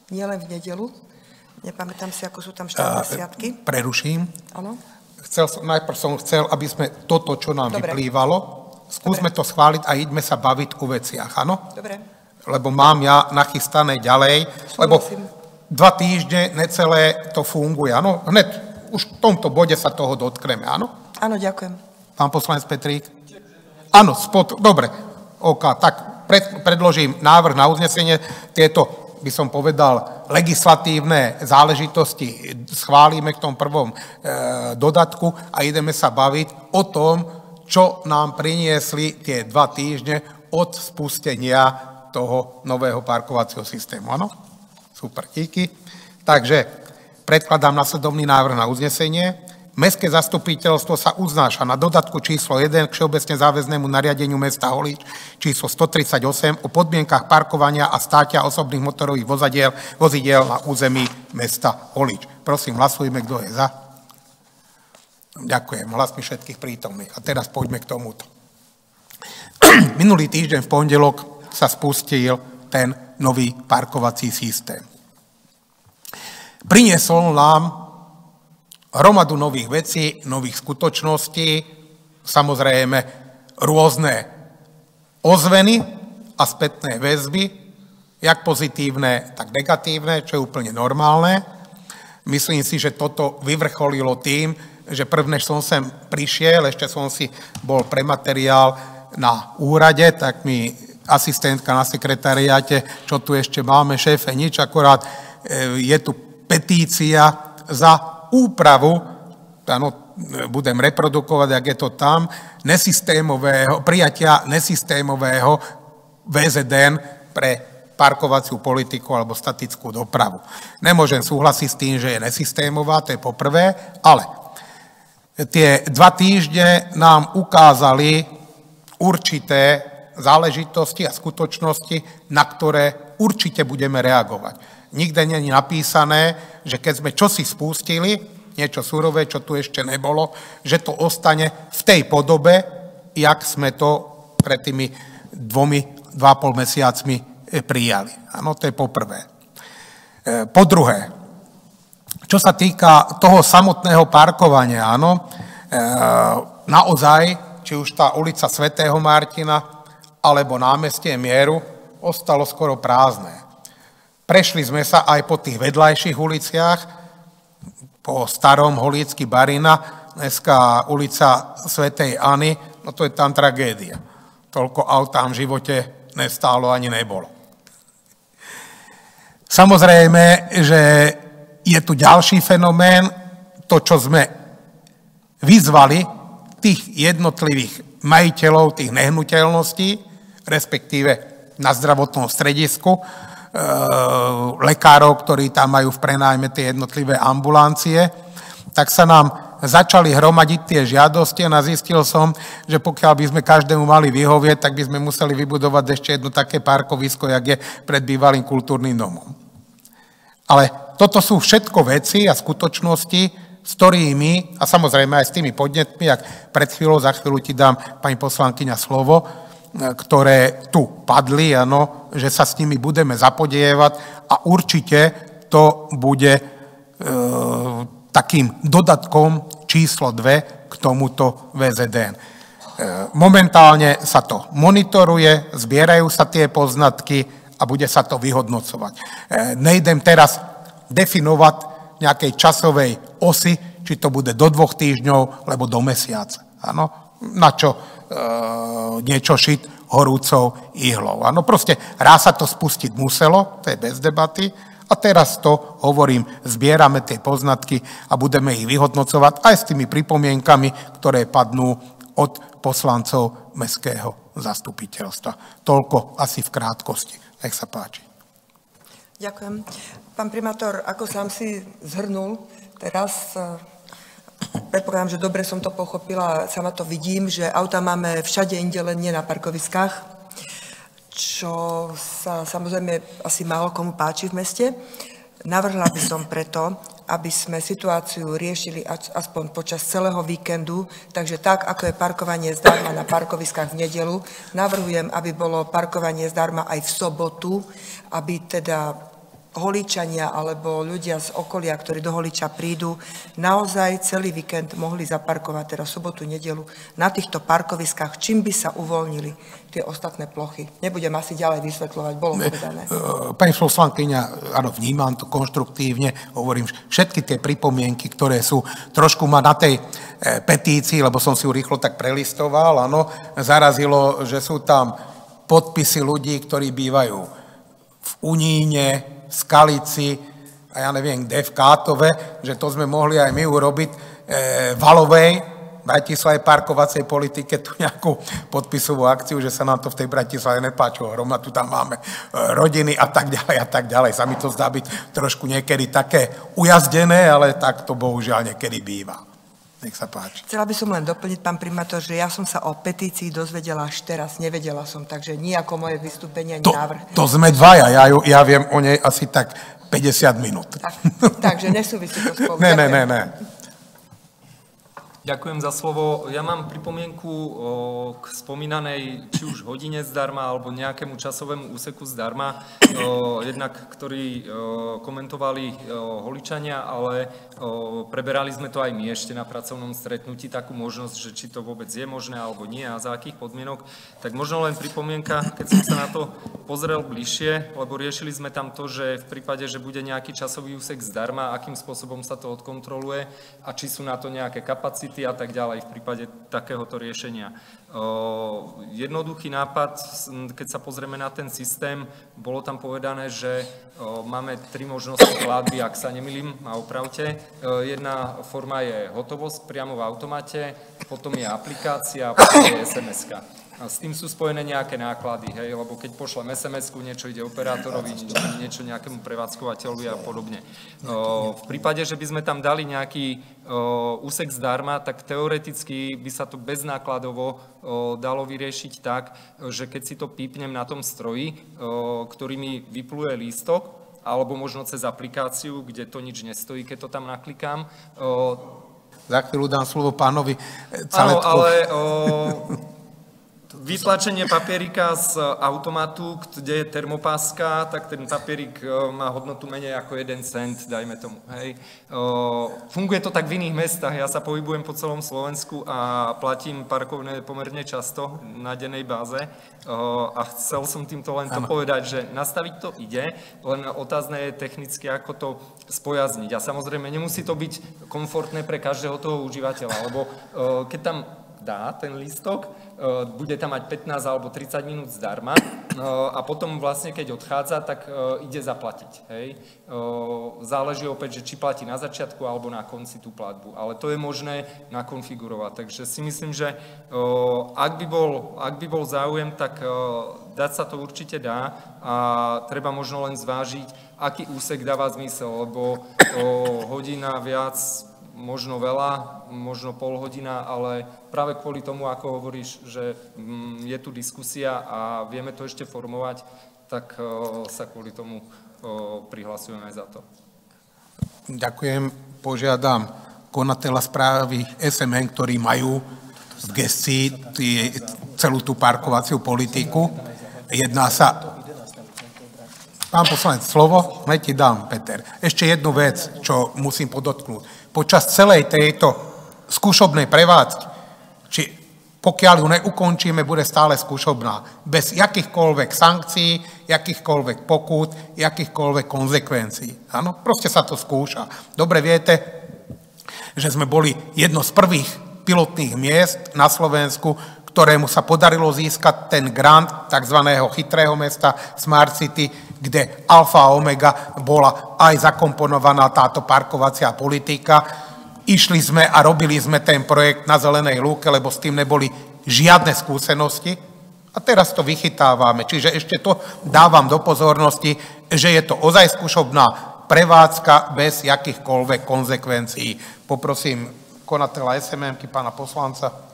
nielen v nedeľu. Nepamätám si, ako sú tam štátne sviatky. Preruším. Áno. Najprv som chcel, aby sme toto, čo nám vyplývalo, skúsme to schváliť a ideme sa baviť o veciach, áno? Dobre. Lebo mám ja nachystané ďalej, lebo 2 týždne necelé to funguje, áno? Hned už v tomto bode sa toho dotkneme, áno? Áno, ďakujem. Pán poslanec Petrík? Áno, dobre. OK, tak predložím návrh na uznesenie. Tieto, by som povedal, legislatívne záležitosti schválime k tomu prvom dodatku a ideme sa baviť o tom, čo nám priniesli tie 2 týždne od spustenia toho nového parkovacieho systému. Áno? Super, díky. Takže predkladám nasledovný návrh na uznesenie. Mestské zastupiteľstvo sa uznáša na dodatku číslo 1 k všeobecne záväznému nariadeniu mesta Holíč číslo 138 o podmienkach parkovania a státia osobných motorových vozidiel na území mesta Holíč. Prosím, hlasujme, kto je za. Ďakujem, hlasmi všetkých prítomných. A teraz poďme k tomuto. Minulý týždeň v pondelok sa spustil ten nový parkovací systém. Priniesol nám hromadu nových vecí, nových skutočností, samozrejme rôzne ozveny a spätné väzby, jak pozitívne, tak negatívne, čo je úplne normálne. Myslím si, že toto vyvrcholilo tým, že prvnež som sem prišiel, ešte som si bol pre materiál na úrade, tak mi asistentka na sekretariáte, čo tu ešte máme, šéfe, nič, akorát je tu petícia za úpravu, áno, budem reprodukovať, ak je to tam, prijatia nesystémového VZN pre parkovaciu politiku alebo statickú dopravu. Nemôžem súhlasiť s tým, že je nesystémová, to je poprvé, ale tie 2 týždne nám ukázali určité záležitosti a skutočnosti, na ktoré určite budeme reagovať. Nikde nie je napísané, že keď sme čosi spustili, niečo surové, čo tu ešte nebolo, že to ostane v tej podobe, jak sme to pred tými 2,5 mesiacmi prijali. Áno, to je poprvé. Po druhé, čo sa týka toho samotného parkovania, áno, naozaj, či už tá ulica Svätého Martina, alebo námestie Mieru, ostalo skoro prázdne. Prešli sme sa aj po tých vedľajších uliciach, po starom Holícky Barina, dneska ulica Svätej Anny, no to je tam tragédia. Toľko aut tam v živote nestálo ani nebolo. Samozrejme, že je tu ďalší fenomén, to, čo sme vyzvali tých jednotlivých majiteľov, tých nehnuteľností, respektíve na zdravotnom stredisku, lekárov, ktorí tam majú v prenájme tie jednotlivé ambulancie, tak sa nám začali hromadiť tie žiadosti a zistil som, že pokiaľ by sme každému mali vyhovieť, tak by sme museli vybudovať ešte jedno také parkovisko, jak je pred bývalým kultúrnym domom. Ale toto sú všetko veci a skutočnosti, s ktorými, a samozrejme aj s tými podnetmi, jak pred chvíľou, za chvíľu ti dám, pani poslankyňa, slovo, ktoré tu padli, ano, že sa s nimi budeme zapodievať a určite to bude takým dodatkom číslo 2 k tomuto VZN. Momentálne sa to monitoruje, zbierajú sa tie poznatky a bude sa to vyhodnocovať. Nejdem teraz definovať nejakej časovej osy, či to bude do 2 týždňov, alebo do mesiaca. Ano? Na čo niečo šiť horúcou ihlou. Áno, proste raz sa to spustiť muselo, to je bez debaty, a teraz to, hovorím, zbierame tie poznatky a budeme ich vyhodnocovať aj s tými pripomienkami, ktoré padnú od poslancov mestského zastupiteľstva. Toľko asi v krátkosti. Nech sa páči. Ďakujem. Pán primátor, ako sám si zhrnul, teraz predpokladám, že dobre som to pochopila, sama to vidím, že auta máme všade inde, len nie na parkoviskách, čo sa samozrejme asi málo komu páči v meste. Navrhla by som preto, aby sme situáciu riešili aspoň počas celého víkendu, takže tak, ako je parkovanie zdarma na parkoviskách v nedeľu, navrhujem, aby bolo parkovanie zdarma aj v sobotu, aby teda Holíčania alebo ľudia z okolia, ktorí do Holíča prídu, naozaj celý víkend mohli zaparkovať, teda sobotu, nedelu, na týchto parkoviskách, čím by sa uvoľnili tie ostatné plochy. Nebudem asi ďalej vysvetľovať, bolo povedané. Pani poslankyňa, áno, vnímam to konštruktívne, hovorím, všetky tie pripomienky, ktoré sú, trošku ma na tej petícii, lebo som si ju rýchlo tak prelistoval, áno, zarazilo, že sú tam podpisy ľudí, ktorí bývajú v Uníne, v Skalici a ja neviem, kde v Kátove, že to sme mohli aj my urobiť Valovej, Bratislave parkovacej politike, tu nejakú podpisovú akciu, že sa nám to v tej Bratislave nepáčilo, hromadu tam máme rodiny a tak ďalej a tak ďalej. Sa mi to zdá byť trošku niekedy také ujazdené, ale tak to bohužiaľ niekedy býva. Nech sa páči. Chcela by som len doplniť, pán primátor, že ja som sa o petícii dozvedela až teraz, nevedela som, takže nijako moje vystúpenie ani návrh. To sme dvaja, ja viem o nej asi tak 50 minút. Takže nesúvisí to spolu. Ne. Ďakujem za slovo. Ja mám pripomienku k spomínanej či už hodine zdarma alebo nejakému časovému úseku zdarma, jednak ktorí komentovali Holičania, ale preberali sme to aj my ešte na pracovnom stretnutí, takú možnosť, že či to vôbec je možné alebo nie a za akých podmienok. Tak možno len pripomienka, keď som sa na to pozrel bližšie, lebo riešili sme tam to, že v prípade, že bude nejaký časový úsek zdarma, akým spôsobom sa to odkontroluje a či sú na to nejaké kapacity a tak ďalej v prípade takéhoto riešenia. Jednoduchý nápad, keď sa pozrieme na ten systém, bolo tam povedané, že máme 3 možnosti platby, ak sa nemýlim, a opravte. Jedna forma je hotovosť priamo v automate, potom je aplikácia a potom je SMS-ka. A s tým sú spojené nejaké náklady, hej, lebo keď pošlem SMS-ku, niečo ide operátorovi, niečo nejakému prevádzkovateľovi a podobne. V prípade, že by sme tam dali nejaký úsek zdarma, tak teoreticky by sa to beznákladovo dalo vyriešiť tak, že keď si to pípnem na tom stroji, ktorý mi vypluje lístok, alebo možno cez aplikáciu, kde to nič nestojí, keď to tam naklikám. Za chvíľu dám slovo pánovi Áno, Caletkovi. ale vytlačenie papierika z automatu, kde je termopáska, tak ten papierik má hodnotu menej ako 1 cent, dajme tomu. Hej. Funguje to tak v iných mestách. Ja sa pohybujem po celom Slovensku a platím parkovné pomerne často na dennej báze. A chcel som týmto len to povedať, že nastaviť to ide, len otázne je technicky, ako to spojazniť. A samozrejme, nemusí to byť komfortné pre každého toho užívateľa, lebo keď tam dá ten lístok, bude tam mať 15 alebo 30 minút zdarma a potom vlastne, keď odchádza, tak ide zaplatiť. Hej. Záleží opäť, že či platí na začiatku alebo na konci tú platbu, ale to je možné nakonfigurovať. Takže si myslím, že ak by bol záujem, tak dať sa to určite dá a treba možno len zvážiť, aký úsek dáva zmysel, lebo hodina viac, možno veľa, možno pol hodina, ale práve kvôli tomu, ako hovoríš, že je tu diskusia a vieme to ešte formovať, tak sa kvôli tomu prihlasujeme za to. Ďakujem. Požiadam konateľa správy SMN, ktorí majú v gestii celú tú parkovaciu politiku. Jedná sa... Pán poslanec, slovo? Hneď ti dám, Peter. Ešte jednu vec, čo musím podotknúť. Počas celej tejto skúšobnej prevádzky, či pokiaľ ju neukončíme, bude stále skúšobná. Bez jakýchkoľvek sankcií, jakýchkoľvek pokút, jakýchkoľvek konzekvencií. Áno, proste sa to skúša. Dobre viete, že sme boli jedno z prvých pilotných miest na Slovensku, ktorému sa podarilo získať ten grant tzv. Chytrého mesta Smart City, kde alfa a omega bola aj zakomponovaná táto parkovacia politika. Išli sme a robili sme ten projekt na zelenej lúke, lebo s tým neboli žiadne skúsenosti. A teraz to vychytávame. Čiže ešte to dávam do pozornosti, že je to ozaj skúšobná prevádzka bez jakýchkoľvek konzekvencií. Poprosím konateľa SMM-ky, pána poslanca.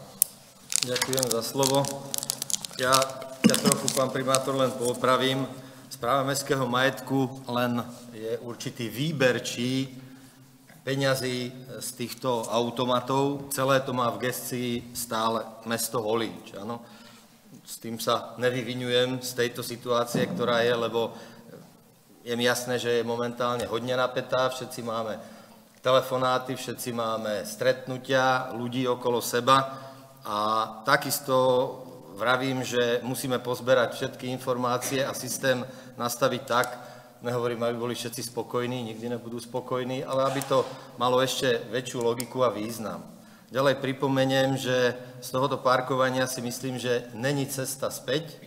Ďakujem za slovo. Ja trochu, pán primátor, len poopravím. Správa mestského majetku len je určitý výberčí peňazí z týchto automatov. Celé to má v gestii stále mesto Holíč. Áno? S tým sa nevyvinujem z tejto situácie, ktorá je, lebo je mi jasné, že je momentálne hodne napätá, všetci máme telefonáty, všetci máme stretnutia ľudí okolo seba a takisto vravím, že musíme pozberať všetky informácie a systém nastaviť tak, nehovorím, aby boli všetci spokojní, nikdy nebudú spokojní, ale aby to malo ešte väčšiu logiku a význam. Ďalej pripomeniem, že z tohoto parkovania si myslím, že není cesta späť,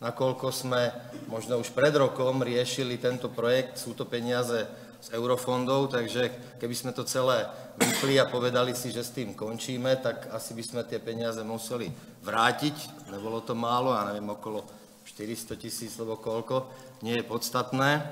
nakoľko sme možno už pred rokom riešili tento projekt, sú to peniaze z eurofondov, takže keby sme to celé vypli a povedali si, že s tým končíme, tak asi by sme tie peniaze museli vrátiť. Nebolo to málo, ja neviem, okolo 400 000, lebo koľko, nie je podstatné.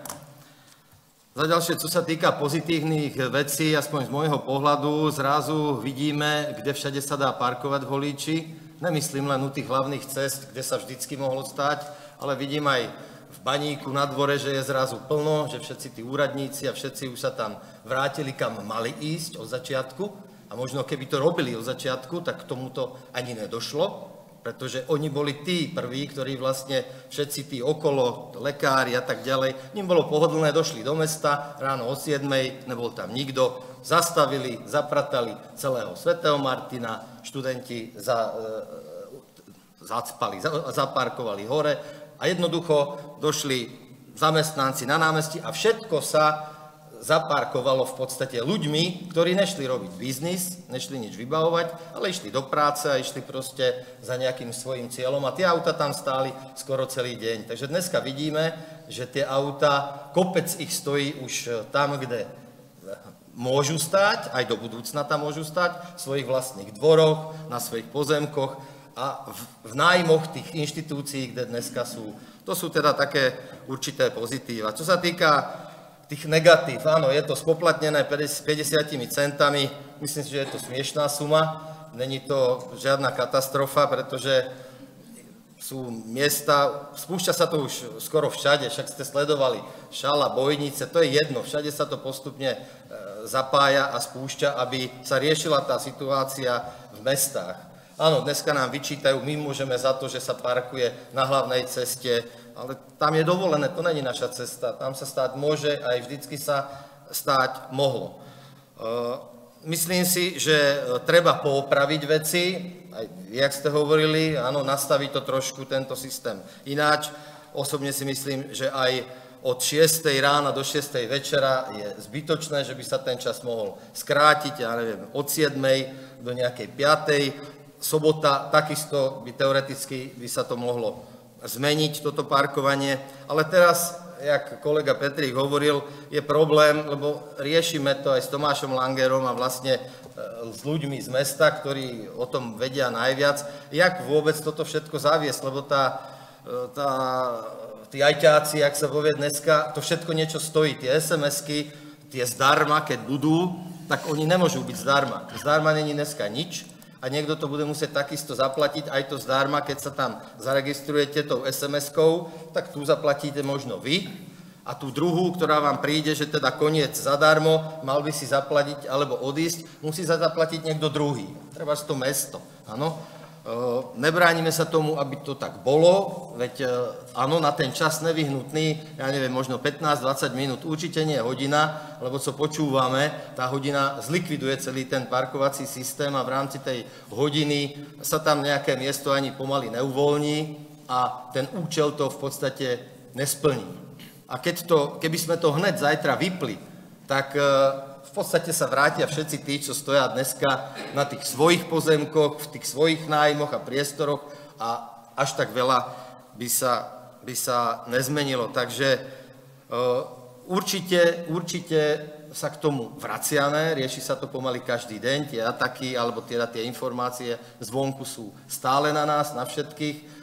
Za ďalšie, čo sa týka pozitívnych vecí, aspoň z môjho pohľadu, zrazu vidíme, kde všade sa dá parkovať v Holíči. Nemyslím len u tých hlavných cest, kde sa vždycky mohlo stáť, ale vidím aj v Baníku na dvore, že je zrazu plno, že všetci tí úradníci a všetci už sa tam vrátili, kam mali ísť od začiatku. A možno keby to robili od začiatku, tak k tomuto ani nedošlo, pretože oni boli tí prví, ktorí vlastne všetci tí okolo, lekári a tak ďalej, ním bolo pohodlné, došli do mesta ráno o 7:00, nebol tam nikto, zastavili, zapratali celého Svätého Martina, študenti zaparkovali hore a jednoducho došli zamestnanci na námestí a všetko sa zaparkovalo v podstate ľuďmi, ktorí nešli robiť biznis, nešli nič vybavovať, ale išli do práce a išli proste za nejakým svojím cieľom a tie auta tam stáli skoro celý deň. Takže dneska vidíme, že tie auta, kopec ich stojí už tam, kde môžu stáť, aj do budúcna tam môžu stáť, v svojich vlastných dvoroch, na svojich pozemkoch a v nájmoch tých inštitúcií, kde dneska sú. To sú teda také určité pozitíva. Čo sa týka tých negatív, áno, je to spoplatnené 50 centami, myslím si, že je to smiešná suma, není to žiadna katastrofa, pretože sú miesta, spúšťa sa to už skoro všade, však ste sledovali Šala, Bojnice, to je jedno, všade sa to postupne zapája a spúšťa, aby sa riešila tá situácia v mestách. Áno, dneska nám vyčítajú, my môžeme za to, že sa parkuje na hlavnej ceste, ale tam je dovolené, to není naša cesta, tam sa stáť môže a aj vždycky sa stáť mohlo. Myslím si, že treba poopraviť veci, aj jak ste hovorili, áno, nastaviť to trošku, tento systém ináč. Osobne si myslím, že aj od 6. rána do 6. večera je zbytočné, že by sa ten čas mohol skrátiť, ja neviem, od 7. do nejakej 5. Sobota, takisto by teoreticky by sa to mohlo zmeniť, toto parkovanie, ale teraz, jak kolega Petrík hovoril, je problém, lebo riešime to aj s Tomášom Langerom a vlastne s ľuďmi z mesta, ktorí o tom vedia najviac, jak vôbec toto všetko zaviesť, lebo tí ajťáci, jak sa povie dneska, to všetko niečo stojí, tie SMS-ky, tie zdarma, keď budú, tak oni nemôžu byť zdarma. Zdarma není dneska nič, a niekto to bude musieť takisto zaplatiť, aj to zdarma, keď sa tam zaregistrujete tou SMS-kou, tak tu zaplatíte možno vy a tú druhú, ktorá vám príde, že teda koniec zadarmo, mal by si zaplatiť alebo odísť, musí zaplatiť niekto druhý, treba to mesto, áno. Nebránime sa tomu, aby to tak bolo, veď áno, na ten čas nevyhnutný, ja neviem, možno 15-20 minút, určite nie hodina, lebo co počúvame, tá hodina zlikviduje celý ten parkovací systém a v rámci tej hodiny sa tam nejaké miesto ani pomaly neuvoľní a ten účel to v podstate nesplní. A keby sme to hneď zajtra vypli, tak v podstate sa vrátia všetci tí, čo stoja dneska na tých svojich pozemkoch, v tých svojich nájmoch a priestoroch a až tak veľa by sa nezmenilo. Takže určite sa k tomu vraciame, rieši sa to pomaly každý deň, tie ataky alebo tie informácie zvonku sú stále na nás, na všetkých.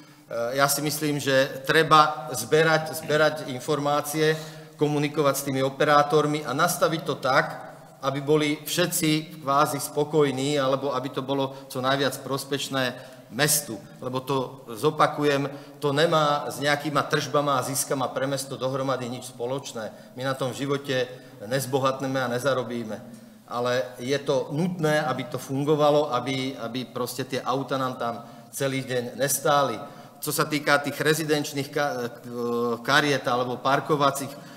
Ja si myslím, že treba zberať informácie, komunikovať s tými operátormi a nastaviť to tak, aby boli všetci kvázi spokojní, alebo aby to bolo čo najviac prospešné mestu. Lebo to, zopakujem, to nemá s nejakýma tržbama a ziskama pre mesto dohromady nič spoločné. My na tom v živote nezbohatneme a nezarobíme. Ale je to nutné, aby to fungovalo, aby proste tie auta nám tam celý deň nestáli. Co sa týka tých rezidenčných kariet alebo parkovacích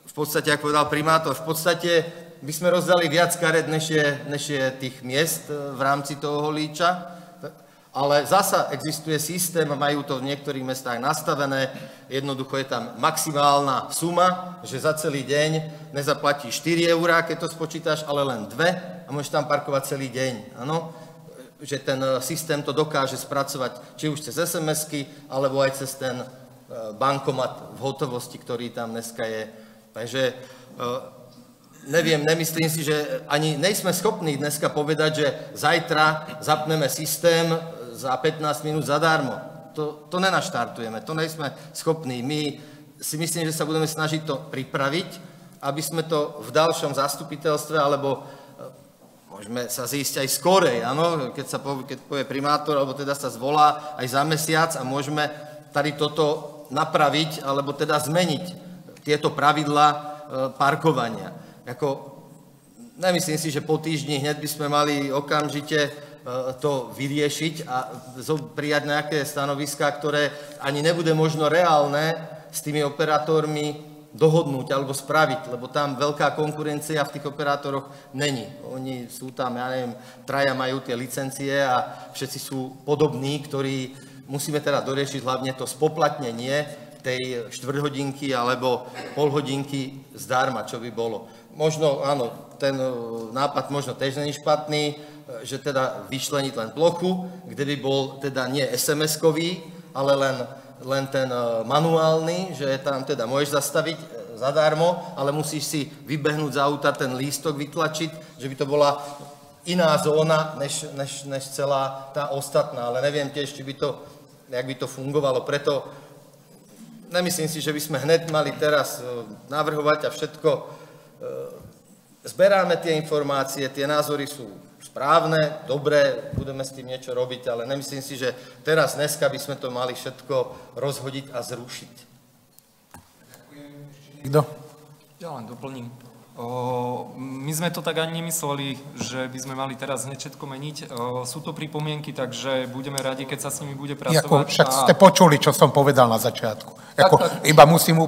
v podstate, ako povedal primátor, v podstate by sme rozdali viac karet, než je tých miest v rámci toho Holíča. Ale zasa existuje systém, majú to v niektorých mestách nastavené, jednoducho je tam maximálna suma, že za celý deň nezaplatíš 4 eurá, keď to spočítaš, ale len 2 a môžeš tam parkovať celý deň. Áno? Že ten systém to dokáže spracovať, či už cez SMS-ky, alebo aj cez ten bankomat v hotovosti, ktorý tam dneska je. Takže neviem, nemyslím si, že ani nejsme schopní dneska povedať, že zajtra zapneme systém za 15 minút zadarmo. To nenaštartujeme, to nejsme schopní. My si myslím, že sa budeme snažiť to pripraviť, aby sme to v ďalšom zastupiteľstve, alebo môžeme sa zísť aj skorej, áno, keď povie primátor, alebo teda sa zvolá aj za mesiac a môžeme tady toto napraviť, alebo teda zmeniť tieto pravidlá parkovania. Nemyslím si, že po týždni hneď by sme mali okamžite to vyriešiť a prijať nejaké stanoviská, ktoré ani nebude možno reálne s tými operátormi dohodnúť alebo spraviť, lebo tam veľká konkurencia v tých operátoroch není. Oni sú tam, ja neviem, traja majú tie licencie a všetci sú podobní, ktorí musíme teda doriešiť hlavne to spoplatnenie tej štvrťhodinky alebo polhodinky zdarma, čo by bolo. Možno, áno, ten nápad možno tiež není špatný, že teda vyčleniť len plochu, kde by bol teda nie SMS-kový, ale len ten manuálny, že tam teda môžeš zastaviť zadarmo, ale musíš si vybehnúť z auta ten lístok vytlačiť, že by to bola iná zóna, než celá tá ostatná, ale neviem tiež, jak by to fungovalo, preto nemyslím si, že by sme hneď mali teraz navrhovať a všetko. Zberáme tie informácie, tie názory sú správne, dobré, budeme s tým niečo robiť, ale nemyslím si, že teraz, dneska by sme to mali všetko rozhodiť a zrušiť. Kto? Ja len doplním. My sme to tak ani nemysleli, že by sme mali teraz hneď všetko meniť. Sú to pripomienky, takže budeme radi, keď sa s nimi bude pracovať. Však ste počuli, čo som povedal na začiatku. Iba musím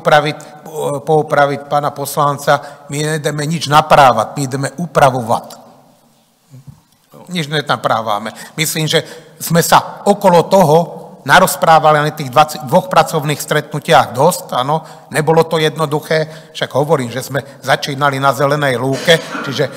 poupraviť pána poslanca, my nejdeme nič naprávať, my ideme upravovať. Nič nenaprávame. Myslím, že sme sa okolo toho narozprávali na tých 22 pracovných stretnutiach dosť, áno, nebolo to jednoduché, však hovorím, že sme začínali na zelenej lúke, čiže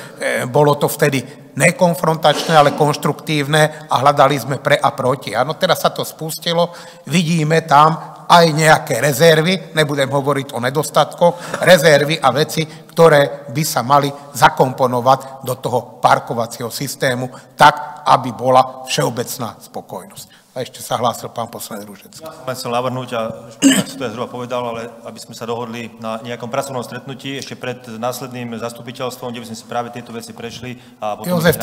bolo to vtedy nekonfrontačné, ale konštruktívne a hľadali sme pre a proti. Áno, teraz sa to spustilo, vidíme tam aj nejaké rezervy, nebudem hovoriť o nedostatkoch, rezervy a veci, ktoré by sa mali zakomponovať do toho parkovacieho systému tak, aby bola všeobecná spokojnosť. A ešte sa hlásil pán poslanec Ružecký. Ja som chcel navrhnúť, a tak si to ja zhruba povedal, ale aby sme sa dohodli na nejakom pracovnom stretnutí ešte pred následným zastupiteľstvom, kde by sme si práve tieto veci prešli. A potom Jozef,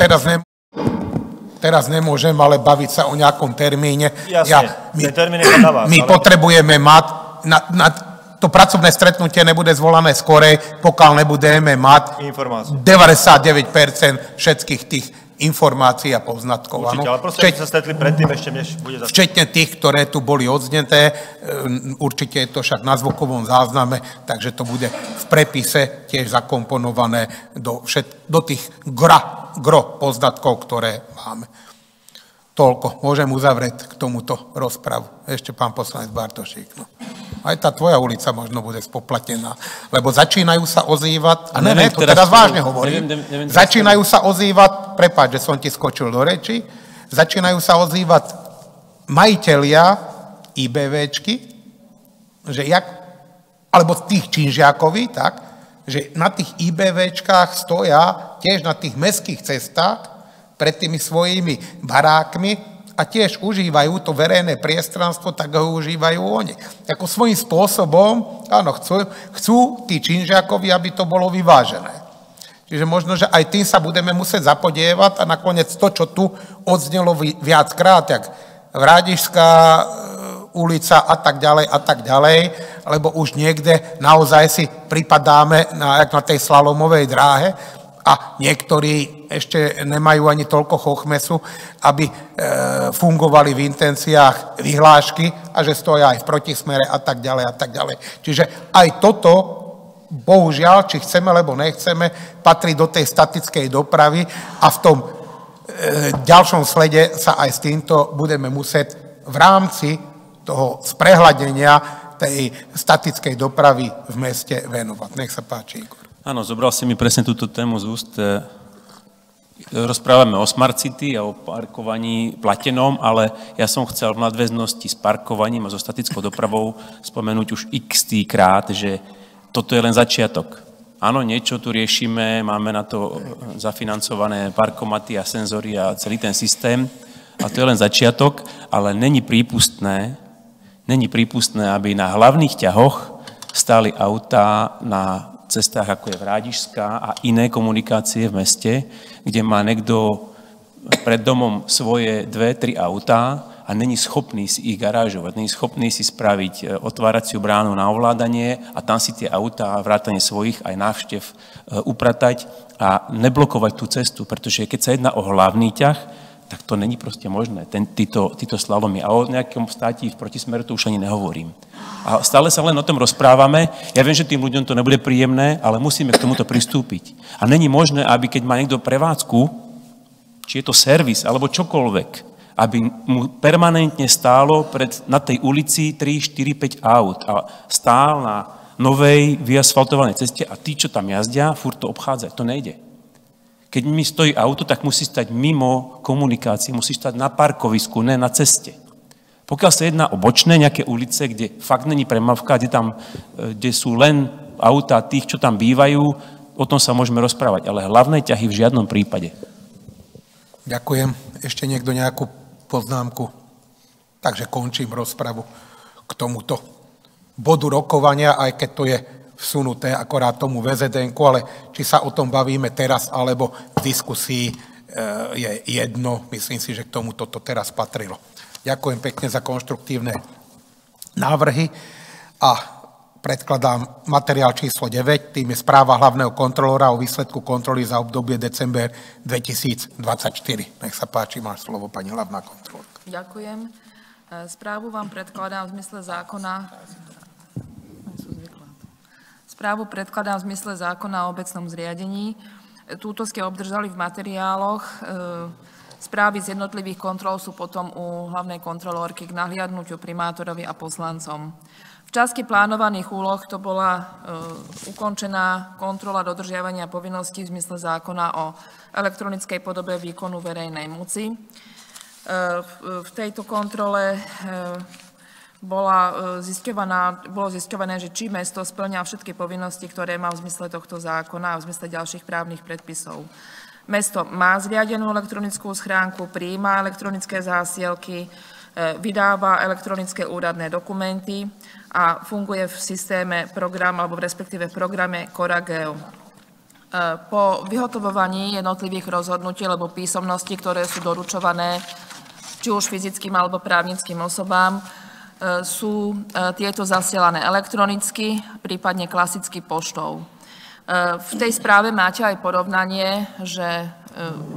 teraz nemôžem, ale baviť sa o nejakom termíne. Jasne, ten termín je na vás. My potrebujeme mať, to pracovné stretnutie nebude zvolané skorej, pokiaľ nebudeme mať 99% všetkých tých informácií a poznatkov. Určite, ale proste sa stretli predtým ešte, než bude zase. Včetne tých, ktoré tu boli odzneté, určite je to však na zvukovom zázname, takže to bude v prepise tiež zakomponované do tých gro poznatkov, ktoré máme. Toľko. Môžem uzavrieť k tomuto rozpravu. Ešte pán poslanec Bartošík. No. Aj tá tvoja ulica možno bude spoplatnená, lebo začínajú sa ozývať, a neviem, to teraz vážne hovorím, začínajú sa ozývať, prepáč, že som ti skočil do reči, začínajú sa ozývať majitelia IBVčky, že alebo tých činžiakovi, tak, že na tých IBVčkách stoja tiež na tých mestských cestách pred tými svojimi barákmi a tiež užívajú to verejné priestranstvo, tak ho užívajú oni. Ako svojím spôsobom, áno, chcú tí činžiakovi, aby to bolo vyvážené. Čiže možno, že aj tým sa budeme musieť zapodievať a nakoniec to, čo tu odznelo viackrát, jak Vrádišská ulica a tak ďalej, lebo už niekde naozaj si pripadáme na tej slalomovej dráhe, a niektorí ešte nemajú ani toľko chochmesu, aby fungovali v intenciách vyhlášky a že stoja aj v protismere a tak ďalej a tak ďalej. Čiže aj toto bohužiaľ, či chceme, alebo nechceme, patrí do tej statickej dopravy a v tom ďalšom slede sa aj s týmto budeme musieť v rámci toho sprehľadenia tej statickej dopravy v meste venovať. Nech sa páči, Igor. Áno, zobral si mi presne túto tému z úst. Rozprávame o Smart City a o parkovaní platenom, ale ja som chcel v nadväznosti s parkovaním a so statickou dopravou spomenúť už x krát, že toto je len začiatok. Áno, niečo tu riešime, máme na to zafinancované parkomaty a senzory a celý ten systém, a to je len začiatok, ale není prípustné, aby na hlavných ťahoch stáli autá na cestách, ako je Vrádišská a iné komunikácie v meste, kde má niekto pred domom svoje 2-3 autá a není schopný si ich garážovať, není schopný si spraviť otváraciu bránu na ovládanie a tam si tie autá, vrátane svojich aj návštev upratať a neblokovať tú cestu, pretože keď sa jedná o hlavný ťah, tak to není proste možné, títo slalomy. A o nejakom státi v protismeru to už ani nehovorím. A stále sa len o tom rozprávame. Ja viem, že tým ľuďom to nebude príjemné, ale musíme k tomuto pristúpiť. A není možné, aby keď má niekto prevádzku, či je to servis, alebo čokoľvek, aby mu permanentne stálo na tej ulici 3, 4, 5 aut a stál na novej vyasfaltovanej ceste a tí, čo tam jazdia, furt to obchádzajú. To nejde. Keď mi stojí auto, tak musí stať mimo komunikácie, musí stať na parkovisku, ne na ceste. Pokiaľ sa jedná o bočné nejaké ulice, kde fakt není premávka, kde sú len autá tých, čo tam bývajú, o tom sa môžeme rozprávať, ale hlavné ťahy v žiadnom prípade. Ďakujem. Ešte niekto nejakú poznámku? Takže končím rozpravu k tomuto bodu rokovania, aj keď to je vsunuté akorát tomu VZN-ku, ale či sa o tom bavíme teraz, alebo v diskusii je jedno. Myslím si, že k tomu toto teraz patrilo. Ďakujem pekne za konštruktívne návrhy a predkladám materiál číslo 9, tým je správa hlavného kontrolóra o výsledku kontroly za obdobie december 2024. Nech sa páči, máš slovo, pani hlavná kontrolórka. Ďakujem. Správu vám predkladám v zmysle zákona o obecnom zriadení. Túto ste obdržali v materiáloch. Správy z jednotlivých kontrol sú potom u hlavnej kontrolórky k nahliadnutiu primátorovi a poslancom. V časti plánovaných úloh to bola ukončená kontrola dodržiavania povinností v zmysle zákona o elektronickej podobe výkonu verejnej moci. V tejto kontrole bolo zisťované, že či mesto spĺňa všetky povinnosti, ktoré má v zmysle tohto zákona a v zmysle ďalších právnych predpisov. Mesto má zriadenú elektronickú schránku, prijíma elektronické zásielky, vydáva elektronické úradné dokumenty a funguje v systéme program, alebo respektíve v programe Corageo. Po vyhotovovaní jednotlivých rozhodnutí alebo písomností, ktoré sú doručované či už fyzickým alebo právnickým osobám, sú tieto zasielané elektronicky, prípadne klasicky poštou. V tej správe máte aj porovnanie, že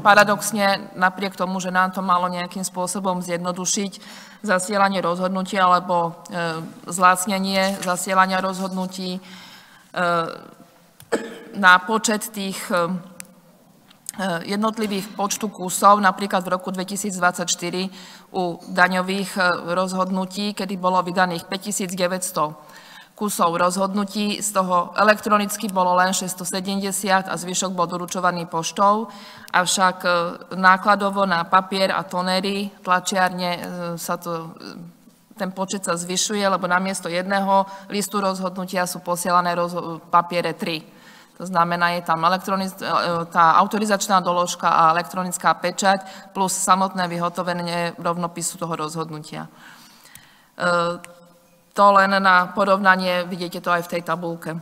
paradoxne napriek tomu, že nám to malo nejakým spôsobom zjednodušiť zasielanie rozhodnutí alebo zlácnenie zasielania rozhodnutí na počet tých jednotlivých počtu kusov, napríklad v roku 2024 u daňových rozhodnutí, kedy bolo vydaných 5900 kusov rozhodnutí, z toho elektronicky bolo len 670 a zvyšok bol doručovaný poštou, avšak nákladovo na papier a tonery, tlačiarne ten počet sa zvyšuje, lebo namiesto jedného listu rozhodnutia sú posielané papiere 3. To znamená, je tam tá autorizačná doložka a elektronická pečať plus samotné vyhotovenie rovnopisu toho rozhodnutia. To len na porovnanie, vidíte to aj v tej tabulke.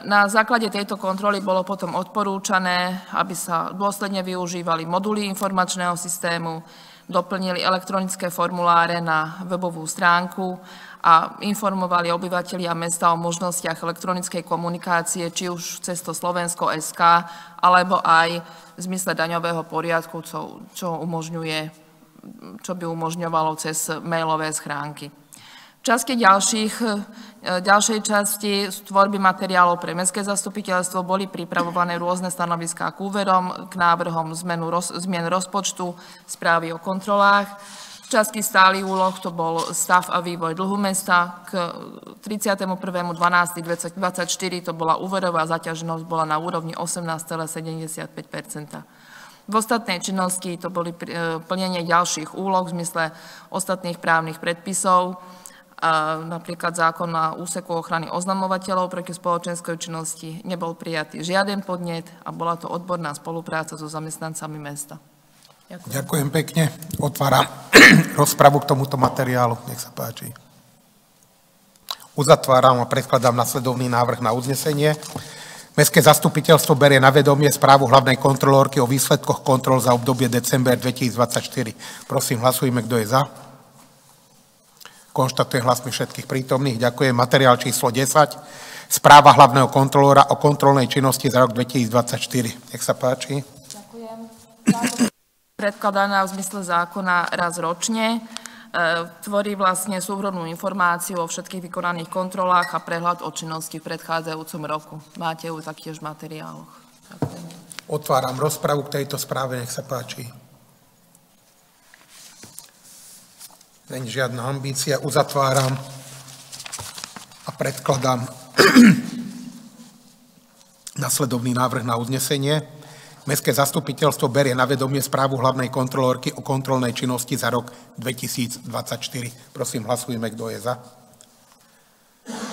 Na základe tejto kontroly bolo potom odporúčané, aby sa dôsledne využívali moduly informačného systému, doplnili elektronické formuláre na webovú stránku a informovali obyvatelia mesta o možnostiach elektronickej komunikácie, či už cez to Slovensko.sk, alebo aj v zmysle daňového poriadku, čo by umožňovalo cez mailové schránky. V časti ďalšej časti tvorby materiálov pre mestské zastupiteľstvo boli pripravované rôzne stanoviská k úverom, k návrhom zmien rozpočtu, správy o kontrolách. V časti stálych úloh to bol stav a vývoj dlhu mesta. K 31.12.2024 to bola úverová zaťaženosť, bola na úrovni 18,75 %. V ostatnej činnosti to boli plnenie ďalších úloh v zmysle ostatných právnych predpisov, napríklad zákon na úseku ochrany oznamovateľov proti spoločenskej činnosti. Nebol prijatý žiaden podnet a bola to odborná spolupráca so zamestnancami mesta. Ďakujem. Ďakujem pekne. Otváram rozpravu k tomuto materiálu. Nech sa páči. Uzatváram a predkladám nasledovný návrh na uznesenie. Mestské zastupiteľstvo berie na vedomie správu hlavnej kontrolórky o výsledkoch kontrol za obdobie december 2024. Prosím, hlasujme, kto je za. Konštatujem hlasmi všetkých prítomných. Ďakujem. Materiál číslo 10. Správa hlavného kontrolóra o kontrolnej činnosti za rok 2024. Nech sa páči. Ďakujem. Predkladaná v zmysle zákona raz ročne. Tvorí vlastne súhrnnú informáciu o všetkých vykonaných kontrolách a prehľad o činnosti v predchádzajúcom roku. Máte ju taktiež v materiáloch. Ďakujem. Otváram rozpravu k tejto správe. Nech sa páči. Není žiadna ambícia. Uzatváram a predkladám nasledovný návrh na uznesenie. Mestské zastupiteľstvo berie na vedomie správu hlavnej kontrolórky o kontrolnej činnosti za rok 2024. Prosím, hlasujme, kto je za.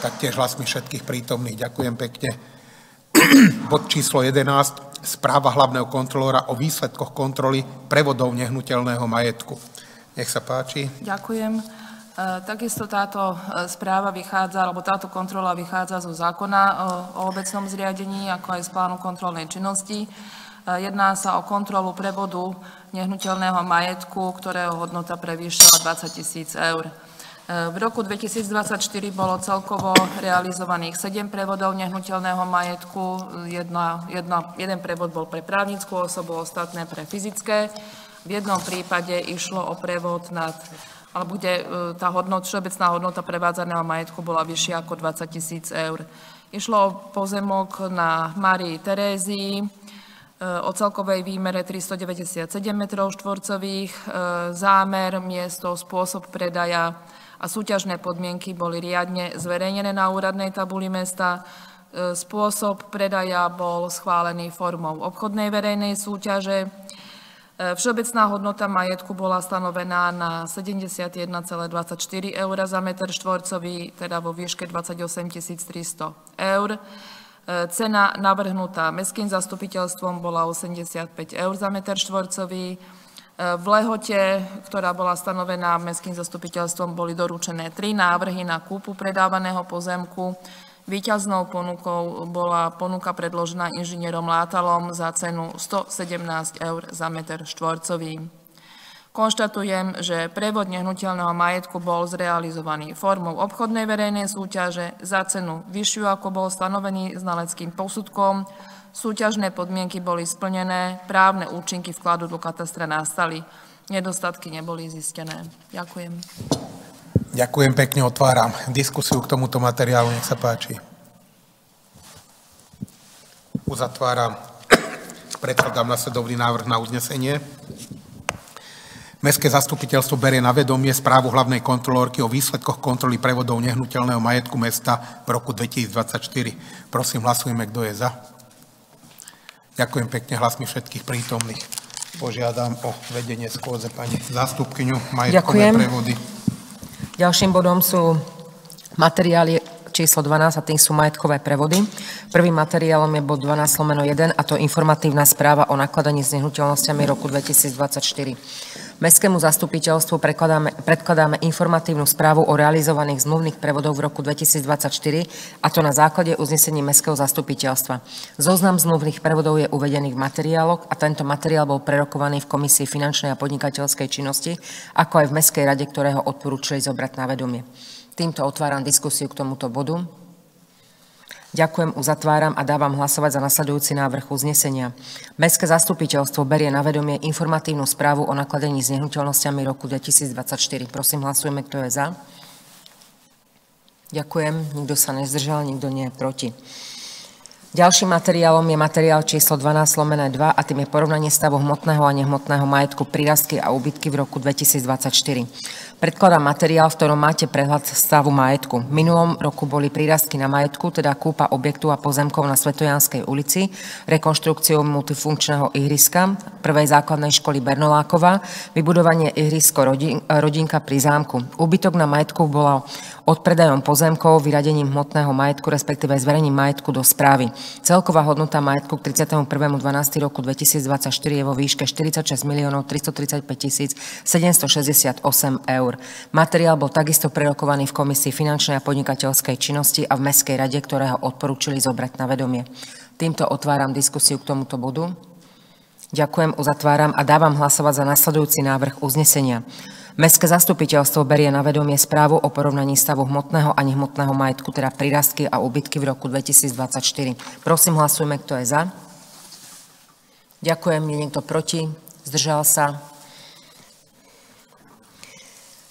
Taktiež hlasmi všetkých prítomných. Ďakujem pekne. Bod číslo 11. Správa hlavného kontrolóra o výsledkoch kontroly prevodov nehnuteľného majetku. Nech sa páči. Ďakujem. Takisto táto správa vychádza, alebo táto kontrola vychádza zo zákona o obecnom zriadení, ako aj z plánu kontrolnej činnosti. Jedná sa o kontrolu prevodu nehnuteľného majetku, ktorého hodnota prevýšila 20 000 eur. V roku 2024 bolo celkovo realizovaných 7 prevodov nehnuteľného majetku. Jeden prevod bol pre právnickú osobu, ostatné pre fyzické. V jednom prípade išlo o prevod kde tá všeobecná hodnota prevádzaného majetku bola vyššia ako 20 000 eur. Išlo o pozemok na Márii Terézii o celkovej výmere 397 m². Zámer, miesto, spôsob predaja a súťažné podmienky boli riadne zverejnené na úradnej tabuli mesta. Spôsob predaja bol schválený formou obchodnej verejnej súťaže. Všeobecná hodnota majetku bola stanovená na 71,24 eur za metr štvorcový, teda vo výške 28 300 eur. Cena navrhnutá mestským zastupiteľstvom bola 85 eur za metr štvorcový. V lehote, ktorá bola stanovená mestským zastupiteľstvom, boli doručené 3 návrhy na kúpu predávaného pozemku. Víťaznou ponukou bola ponuka predložená inžinierom Látalom za cenu 117 eur za metr štvorcový. Konštatujem, že prevod nehnuteľného majetku bol zrealizovaný formou obchodnej verejnej súťaže za cenu vyššiu, ako bol stanovený znaleckým posudkom. Súťažné podmienky boli splnené, právne účinky vkladu do katastra nastali. Nedostatky neboli zistené. Ďakujem. Ďakujem pekne, otváram diskusiu k tomuto materiálu, nech sa páči. Uzatváram, predkladám nasledovný návrh na uznesenie. Mestské zastupiteľstvo berie na vedomie správu hlavnej kontrolórky o výsledkoch kontroly prevodov nehnuteľného majetku mesta v roku 2024. Prosím, hlasujme, kto je za. Ďakujem pekne, hlasmi všetkých prítomných. Požiadam o vedenie schôdze pani zástupkyňu majetkové prevody. Ďalším bodom sú materiály číslo 12 a tým sú majetkové prevody. Prvým materiálom je bod 12/1 a to informatívna správa o nakladaní s nehnuteľnosťami roku 2024. Mestskému zastupiteľstvu predkladáme informatívnu správu o realizovaných zmluvných prevodoch v roku 2024 a to na základe uznesení Mestského zastupiteľstva. Zoznam zmluvných prevodov je uvedený v materiáloch a tento materiál bol prerokovaný v Komisii finančnej a podnikateľskej činnosti, ako aj v Mestskej rade, ktorého odporúčili zobrať na vedomie. Týmto otváram diskusiu k tomuto bodu. Ďakujem, uzatváram a dávam hlasovať za nasledujúci návrh uznesenia. Mestské zastupiteľstvo berie na vedomie informatívnu správu o nakladaní s nehnuteľnosťami roku 2024. Prosím, hlasujeme, kto je za. Ďakujem. Nikto sa nezdržal, nikto nie je proti. Ďalším materiálom je materiál číslo 12/2 a tým je porovnanie stavu hmotného a nehmotného majetku, prírastky a úbytky v roku 2024. Predkladám materiál, v ktorom máte prehľad stavu majetku. V minulom roku boli prírastky na majetku, teda kúpa objektu a pozemkov na Svetojanskej ulici, rekonštrukciou multifunkčného ihriska, prvej základnej školy Bernolákova, vybudovanie ihrisko Rodinka pri zámku. Úbytok na majetku bola odpredajom pozemkov, vyradením hmotného majetku, respektíve zverením majetku do správy. Celková hodnota majetku k 31.12. roku 2024 je vo výške 46 335 768 eur. Materiál bol takisto prerokovaný v Komisii finančnej a podnikateľskej činnosti a v Mestskej rade, ktoré ho odporúčili zobrať na vedomie. Týmto otváram diskusiu k tomuto bodu. Ďakujem, uzatváram a dávam hlasovať za nasledujúci návrh uznesenia. Mestské zastupiteľstvo berie na vedomie správu o porovnaní stavu hmotného a nehmotného majetku, teda prírastky a úbytky v roku 2024. Prosím, hlasujme, kto je za. Ďakujem, je niekto proti? Zdržal sa?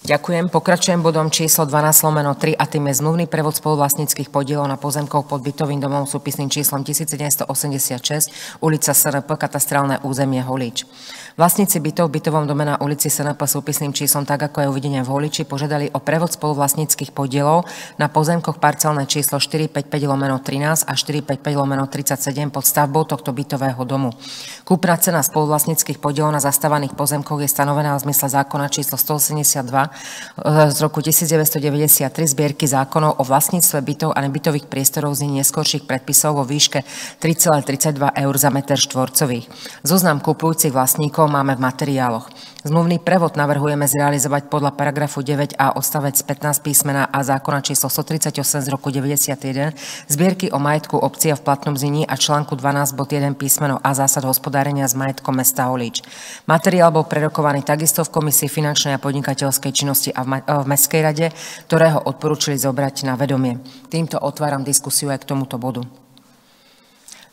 Ďakujem. Pokračujem bodom číslo 12/3 a tým je zmluvný prevod spoluvlastníckych podielov na pozemkov pod bytovým domom s súpisným číslom 1786, ulica SNP, katastrálne územie Holíč. Vlastníci bytov v bytovom dome na ulici SNP s súpisným číslom, tak ako je uvedené v Holíči, požiadali o prevod spoluvlastníckych podielov na pozemkoch parcelné číslo 455/13 a 455/37 pod stavbou tohto bytového domu. Kúpna cena spoluvlastníckych podielov na zastávaných pozemkoch je stanovená v zmysle zákona číslo 182 z roku 1993 zbierky zákonov o vlastníctve bytov a nebytových priestorov z neskorších predpisov vo výške 3,32 eur za meter štvorcových. Zoznam kupujúcich vlastníkov máme v materiáloch. Zmluvný prevod navrhujeme zrealizovať podľa paragrafu 9a odstavec 15 písmena a zákona číslo 138 z roku 91 zbierky o majetku obcí a v platnom znení a článku 12 bod 1 písmeno a zásad hospodárenia s majetkom mesta Holíč. Materiál bol prerokovaný takisto v Komisii finančnej a podnikateľskej činnosti a v Mestskej rade, ktorého odporúčili zobrať na vedomie. Týmto otváram diskusiu aj k tomuto bodu.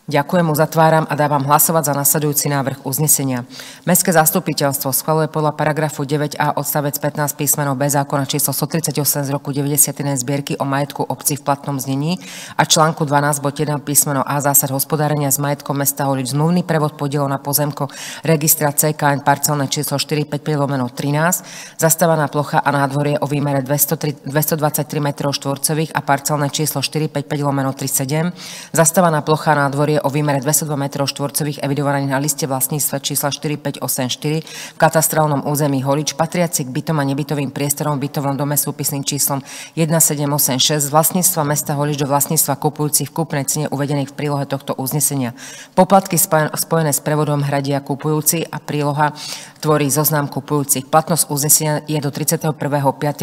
Ďakujem, uzatváram a dávam hlasovať za nasledujúci návrh uznesenia. Mestské zastupiteľstvo schvaľuje podľa paragrafu 9a odstavec 15 písmenov B zákona číslo 138 z roku 91 zbierky o majetku obcí v platnom znení a článku 12 bod 1 písmeno A zásad hospodárenia s majetkom mesta Holíč zmluvný prevod podielov na pozemko registra CKN parcelné číslo 455/13, zastávaná plocha a nádvorie o výmere 223 m2 a parcelné číslo 455/37, zastávaná plocha a nádvorie o výmere 202 m2 evidovaných na liste vlastníctva čísla 4584 v katastrálnom území Holíč, patriaci k bytom a nebytovým priestorom v bytovom dome súpisným číslom 1786 z vlastníctva mesta Holíč do vlastníctva kupujúcich v kúpnej cene uvedených v prílohe tohto uznesenia. Poplatky spojené s prevodom hradia kupujúci a príloha tvorí zoznam kupujúcich. Platnosť uznesenia je do 31.5.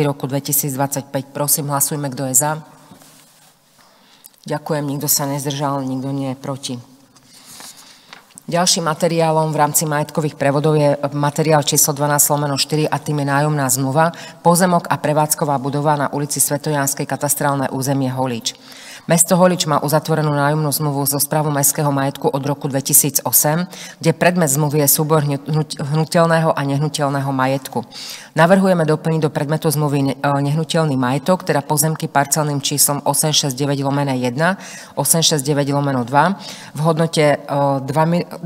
roku 2025. Prosím, hlasujme, kto je za. Ďakujem, nikto sa nezdržal, nikto nie je proti. Ďalším materiálom v rámci majetkových prevodov je materiál číslo 12/4 a tým je nájomná zmluva, pozemok a prevádzková budova na ulici Svetojanskej, katastrálne územie Holíč. Mesto Holíč má uzatvorenú nájomnú zmluvu zo správou mestského majetku od roku 2008, kde predmet zmluvy je súbor hnutelného a nehnuteľného majetku. Navrhujeme doplniť do predmetu zmluvy nehnuteľný majetok, teda pozemky parcelným číslom 869/1, 869/2 v hodnote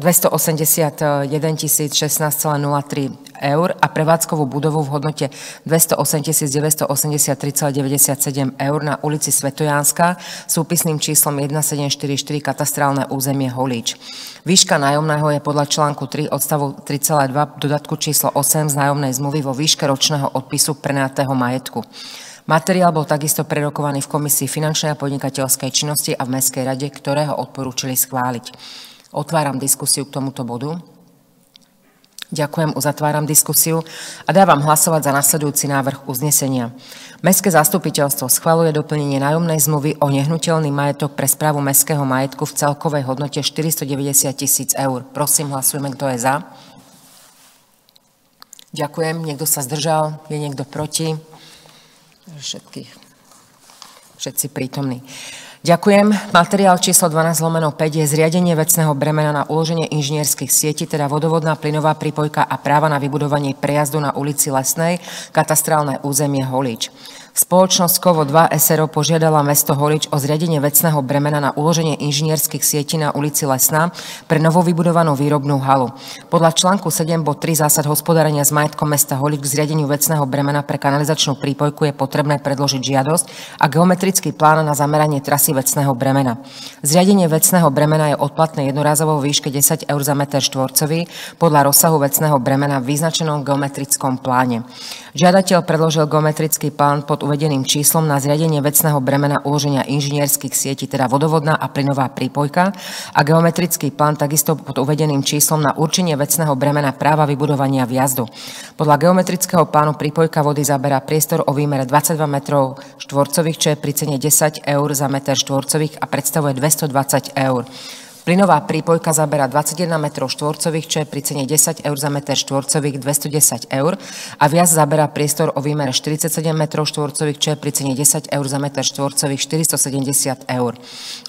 281 016,03 eur a prevádzkovú budovu v hodnote 208 983,97 eur na ulici Svetojánska súpisným číslom 1744 katastrálne územie Holíč. Výška nájomného je podľa článku 3 odstavu 3,2 dodatku číslo 8 z nájomnej zmluvy vo výške ročného odpisu prenajatého majetku. Materiál bol takisto prerokovaný v Komisii finančnej a podnikateľskej činnosti a v Mestskej rade, ktoré ho odporúčili schváliť. Otváram diskusiu k tomuto bodu. Ďakujem, uzatváram diskusiu a dávam hlasovať za nasledujúci návrh uznesenia. Mestské zastupiteľstvo schvaľuje doplnenie nájomnej zmluvy o nehnuteľný majetok pre správu mestského majetku v celkovej hodnote 490 000 eur. Prosím, hlasujeme, kto je za. Ďakujem, niekto sa zdržal, je niekto proti? Všetci prítomní. Ďakujem. Materiál číslo 12/5 je zriadenie vecného bremena na uloženie inžinierských sietí, teda vodovodná plynová prípojka a práva na vybudovanie prejazdu na ulici Lesnej, katastrálne územie Holíč. Spoločnosť Kovo 2 SRO požiadala mesto Holič o zriadenie vecného bremena na uloženie inžinierských sietí na ulici Lesná pre novovybudovanú výrobnú halu. Podľa článku 7 bod 3 zásad hospodárenia s majetkom mesta Holič k zriadeniu vecného bremena pre kanalizačnú prípojku je potrebné predložiť žiadosť a geometrický plán na zameranie trasy vecného bremena. Zriadenie vecného bremena je odplatné jednorázovo vo výške 10 eur za meter štvorcový podľa rozsahu vecného bremena v vyznačenom geometrickom pláne. Žiadateľ predložil geometrický plán pod uvedeným číslom na zriadenie vecného bremena uloženia inžinierských sietí, teda vodovodná a plynová prípojka, a geometrický plán takisto pod uvedeným číslom na určenie vecného bremena práva vybudovania vjazdu. Podľa geometrického plánu prípojka vody zaberá priestor o výmere 22 metrov štvorcových, čo je pri cene 10 eur za meter štvorcových a predstavuje 220 eur. Plynová prípojka zaberá 21 metrov štvorcových, čo je pri cene 10 eur za meter štvorcových 210 eur a viac zaberá priestor o výmere 47 metrov štvorcových, čo je pri cene 10 eur za meter štvorcových 470 eur.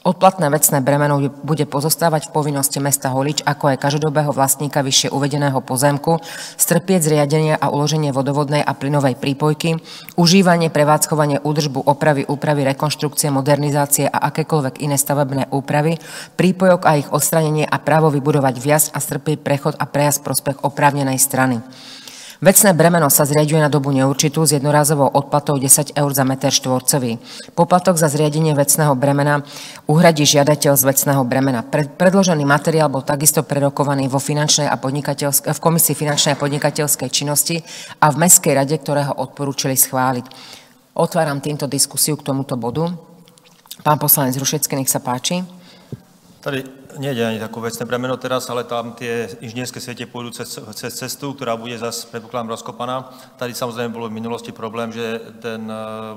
Odplatné vecné bremeno bude pozostávať v povinnosti mesta Holič, ako aj každodobého vlastníka vyššie uvedeného pozemku, strpieť zriadenie a uloženie vodovodnej a plynovej prípojky, užívanie, prevádzkovanie, údržbu, opravy, úpravy, rekonštrukcie, modernizácie a akékoľvek iné stavebné úpravy, prípojok a ich odstranenie a právo vybudovať vjazd a strpieť prechod a prejazd prospech oprávnenej strany. Vecné bremeno sa zriaďuje na dobu neurčitú s jednorázovou odplatou 10 eur za meter štvorcový. Poplatok za zriadenie vecného bremena uhradí žiadateľ z vecného bremena. Predložený materiál bol takisto prerokovaný v Komisii finančnej a podnikateľskej činnosti a v Mestskej rade, ktoré ho odporúčili schváliť. Otváram týmto diskusiu k tomuto bodu. Pán poslanec Rušecký, nech sa páči. Tady nejde ani takové vecné bremeno teraz, ale tam tie inžinierské siete pôjdu cez cestu, ktorá bude zase, predpokladám, rozkopaná. Tady samozrejme bolo v minulosti problém, že ten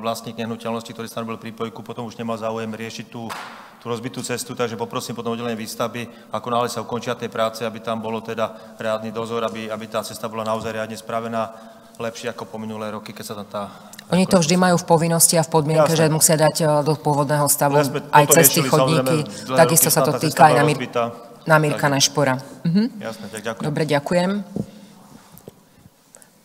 vlastník nehnuteľnosti, ktorý stanovil prípojku, potom už nemal záujem riešiť tú rozbitú cestu, takže poprosím potom oddelenie výstavby, ako náhle sa ukončia tie práce, aby tam bolo teda riadny dozor, aby tá cesta bola naozaj riadne spravená, lepšie ako po minulé roky, keď sa tam tá... Oni to vždy majú v povinnosti a v podmienke, že musia dať do pôvodného stavu aj cesty, chodníky. Takisto sa to týka aj na Mirka Nešpora. Jasné, ďakujem. Dobre, ďakujem.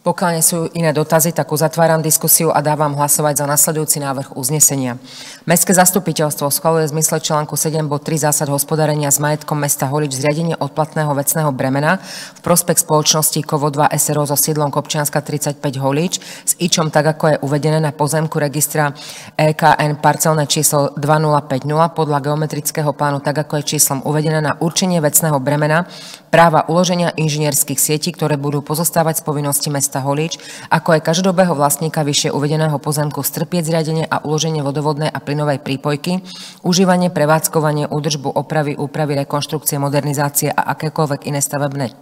Pokiaľ nie sú iné dotazy, tak uzatváram diskusiu a dávam hlasovať za nasledujúci návrh uznesenia. Mestské zastupiteľstvo schvaľuje v zmysle článku 7 bod 3 zásad hospodárenia s majetkom mesta Holič zriadenie odplatného vecného bremena v prospech spoločnosti Kovo 2 SRO so sídlom Kopčianska 35 Holič s ičom tak, ako je uvedené na pozemku registra EKN parcelné číslo 2050 podľa geometrického plánu tak, ako je číslom uvedené na určenie vecného bremena práva uloženia inžinierských sietí, ktoré budú pozostávať z povinnosti mesta Holič, ako aj každodobého vlastníka vyššie uvedeného pozemku strpieť zriadenie a uloženie vodovodnej a plynovej prípojky, užívanie, prevádzkovanie, údržbu, opravy, úpravy, rekonštrukcie, modernizácie a akékoľvek iné stavebné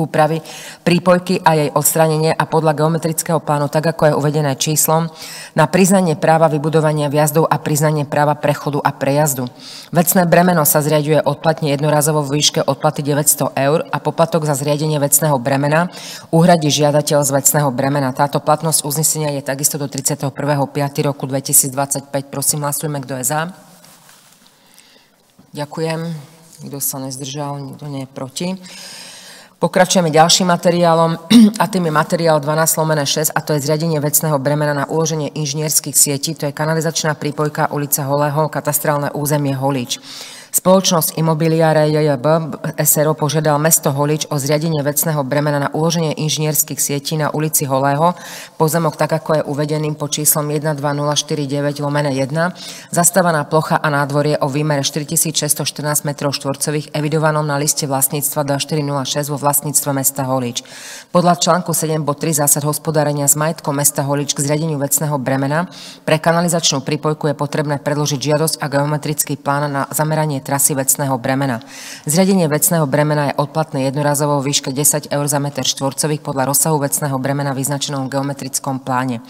úpravy, prípojky a jej odstránenie a podľa geometrického plánu, tak ako je uvedené číslom, na priznanie práva vybudovania vjazdov a priznanie práva prechodu a prejazdu. Vecné bremeno sa zriaďuje odplatne jednorazovo v výške odplaty 900 eur a poplatok za zriadenie vecného bremena uhradí žiadateľ z vecného bremena. Táto platnosť uznesenia je takisto do 31.5. roku 2025. Prosím, hlasujme, kto je za. Ďakujem. Nikto sa nezdržal, nikto nie je proti. Pokračujeme ďalším materiálom a tým je materiál 12/6 a to je zriadenie vecného bremena na uloženie inžinierských sietí, to je kanalizačná prípojka ulica Holého, katastrálne územie Holič. Spoločnosť Imobiliare JJB SRO požiadal mesto Holič o zriadenie vecného bremena na uloženie inžinierských sietí na ulici Holého, pozemok tak, ako je uvedeným pod číslom 12049/1, zastávaná plocha a nádvorie o výmere 4614 metrov štvorcových evidovanom na liste vlastníctva 2406 vo vlastníctve mesta Holič. Podľa článku 7 bod 3 zásad hospodárenia s majetkom mesta Holič k zriadeniu vecného bremena pre kanalizačnú prípojku je potrebné predložiť žiadosť a geometrický plán na zameranie trasy vecného bremena. Zriadenie vecného bremena je odplatné jednorazovo vo výške 10 eur za meter štvorcových podľa rozsahu vecného bremena vyznačenom v geometrickom pláne.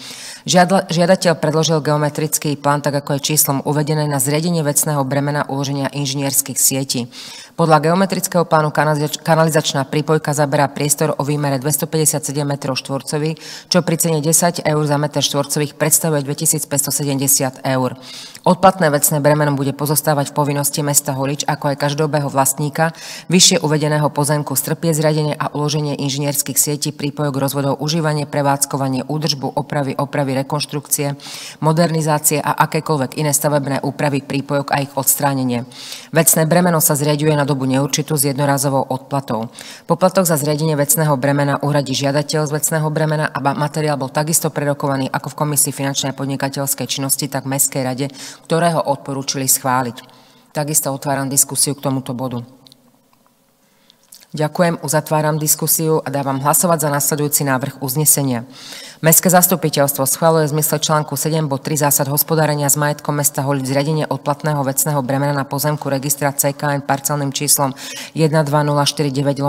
Žiadateľ predložil geometrický plán, tak ako je číslom uvedené na zriadenie vecného bremena uloženia inžinierských sietí. Podľa geometrického plánu kanalizačná prípojka zaberá priestor o výmere 257 metrov štvorcových, čo pri cene 10 eur za meter štvorcových predstavuje 2570 eur. Odplatné vecné bremeno bude pozostávať v povinnosti mesta Holič, ako aj každého vlastníka vyššie uvedeného pozemku strpieť zriadenie a uloženie inžinierských sietí, prípojok rozvodov, užívanie, prevádzkovanie, údržbu, opravy, rekonštrukcie, modernizácie a akékoľvek iné stavebné úpravy, prípojok a ich odstránenie. Vecné bremeno sa zriaďuje na dobu neurčitú s jednorazovou odplatou. Poplatok za zriadenie vecného bremena uhradí žiadateľ z vecného bremena a materiál bol takisto prerokovaný ako v Komisii finančnej a podnikateľskej činnosti, tak v Mestskej rade, ktorého odporúčili schváliť. Takisto otváram diskusiu k tomuto bodu. Ďakujem, uzatváram diskusiu a dávam hlasovať za nasledujúci návrh uznesenia. Mestské zastupiteľstvo schvaľuje v zmysle článku 7 bod 3 zásad hospodárenia s majetkom mesta Holič zriadenie odplatného vecného bremena na pozemku registra CKN parcelným číslom 12049/1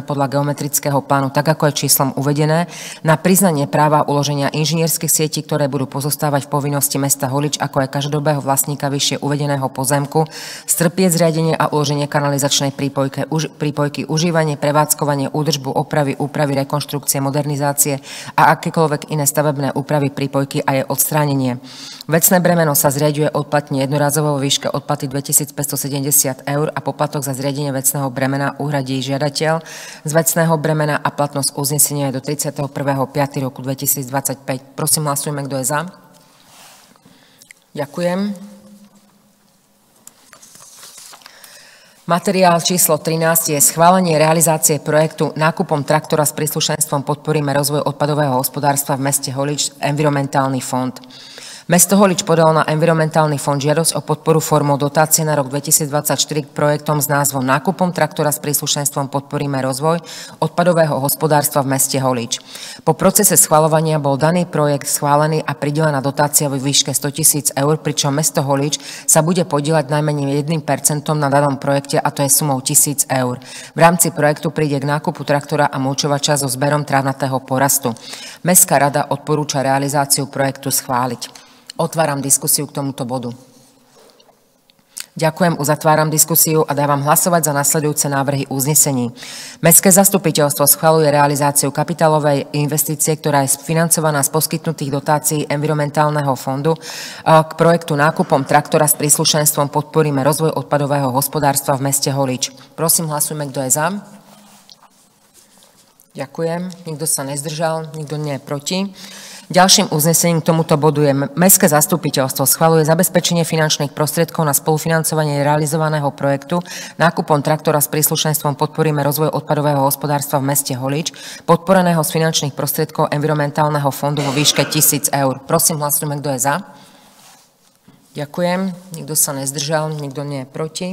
podľa geometrického plánu, tak ako je číslom uvedené, na priznanie práva uloženia inžinierských sietí, ktoré budú pozostávať v povinnosti mesta Holič, ako aj každého vlastníka vyššie uvedeného pozemku, strpieť zriadenie a uloženie kanalizačnej prípojky, užívanie, prevádzkovanie, údržbu, opravy, rekonštrukcie, modernizácie a akékoľvek iné stavebné úpravy, prípojky a jej odstránenie. Vecné bremeno sa zriaďuje odplatne jednorazovo vo výške odplaty 2570 eur a poplatok za zriadenie vecného bremena uhradí žiadateľ z vecného bremena a platnosť uznesenia je do 31.5. roku 2025. Prosím, hlasujeme, kto je za. Ďakujem. Materiál číslo 13 je schválenie realizácie projektu nákupom traktora s príslušenstvom Podporíme rozvoj odpadového hospodárstva v meste Holič, environmentálny fond. Mesto Holič podalo na environmentálny fond žiadosť o podporu formou dotácie na rok 2024 k projektom s názvom Nákupom traktora s príslušenstvom Podporíme rozvoj odpadového hospodárstva v meste Holič. Po procese schvaľovania bol daný projekt schválený a pridelená dotácia vo výške 100 000 eur, pričom mesto Holič sa bude podieľať najmenej 1% na danom projekte, a to je sumou 1000 eur. V rámci projektu príde k nákupu traktora a mulčovača so zberom trávnatého porastu. Mestská rada odporúča realizáciu projektu schváliť. Otváram diskusiu k tomuto bodu. Ďakujem, uzatváram diskusiu a dávam hlasovať za nasledujúce návrhy uznesení. Mestské zastupiteľstvo schvaľuje realizáciu kapitálovej investície, ktorá je financovaná z poskytnutých dotácií environmentálneho fondu k projektu nákupom traktora s príslušenstvom Podporíme rozvoj odpadového hospodárstva v meste Holič. Prosím, hlasujme, kto je za. Ďakujem. Nikto sa nezdržal, nikto nie je proti. Ďalším uznesením k tomuto bodu je Mestské zastupiteľstvo schvaľuje zabezpečenie finančných prostriedkov na spolufinancovanie realizovaného projektu nákupom traktora s príslušenstvom Podporíme rozvoj odpadového hospodárstva v meste Holič, podporeného z finančných prostriedkov environmentálneho fondu vo výške 1000 eur. Prosím, hlasujme, kto je za. Ďakujem. Nikto sa nezdržal, nikto nie je proti.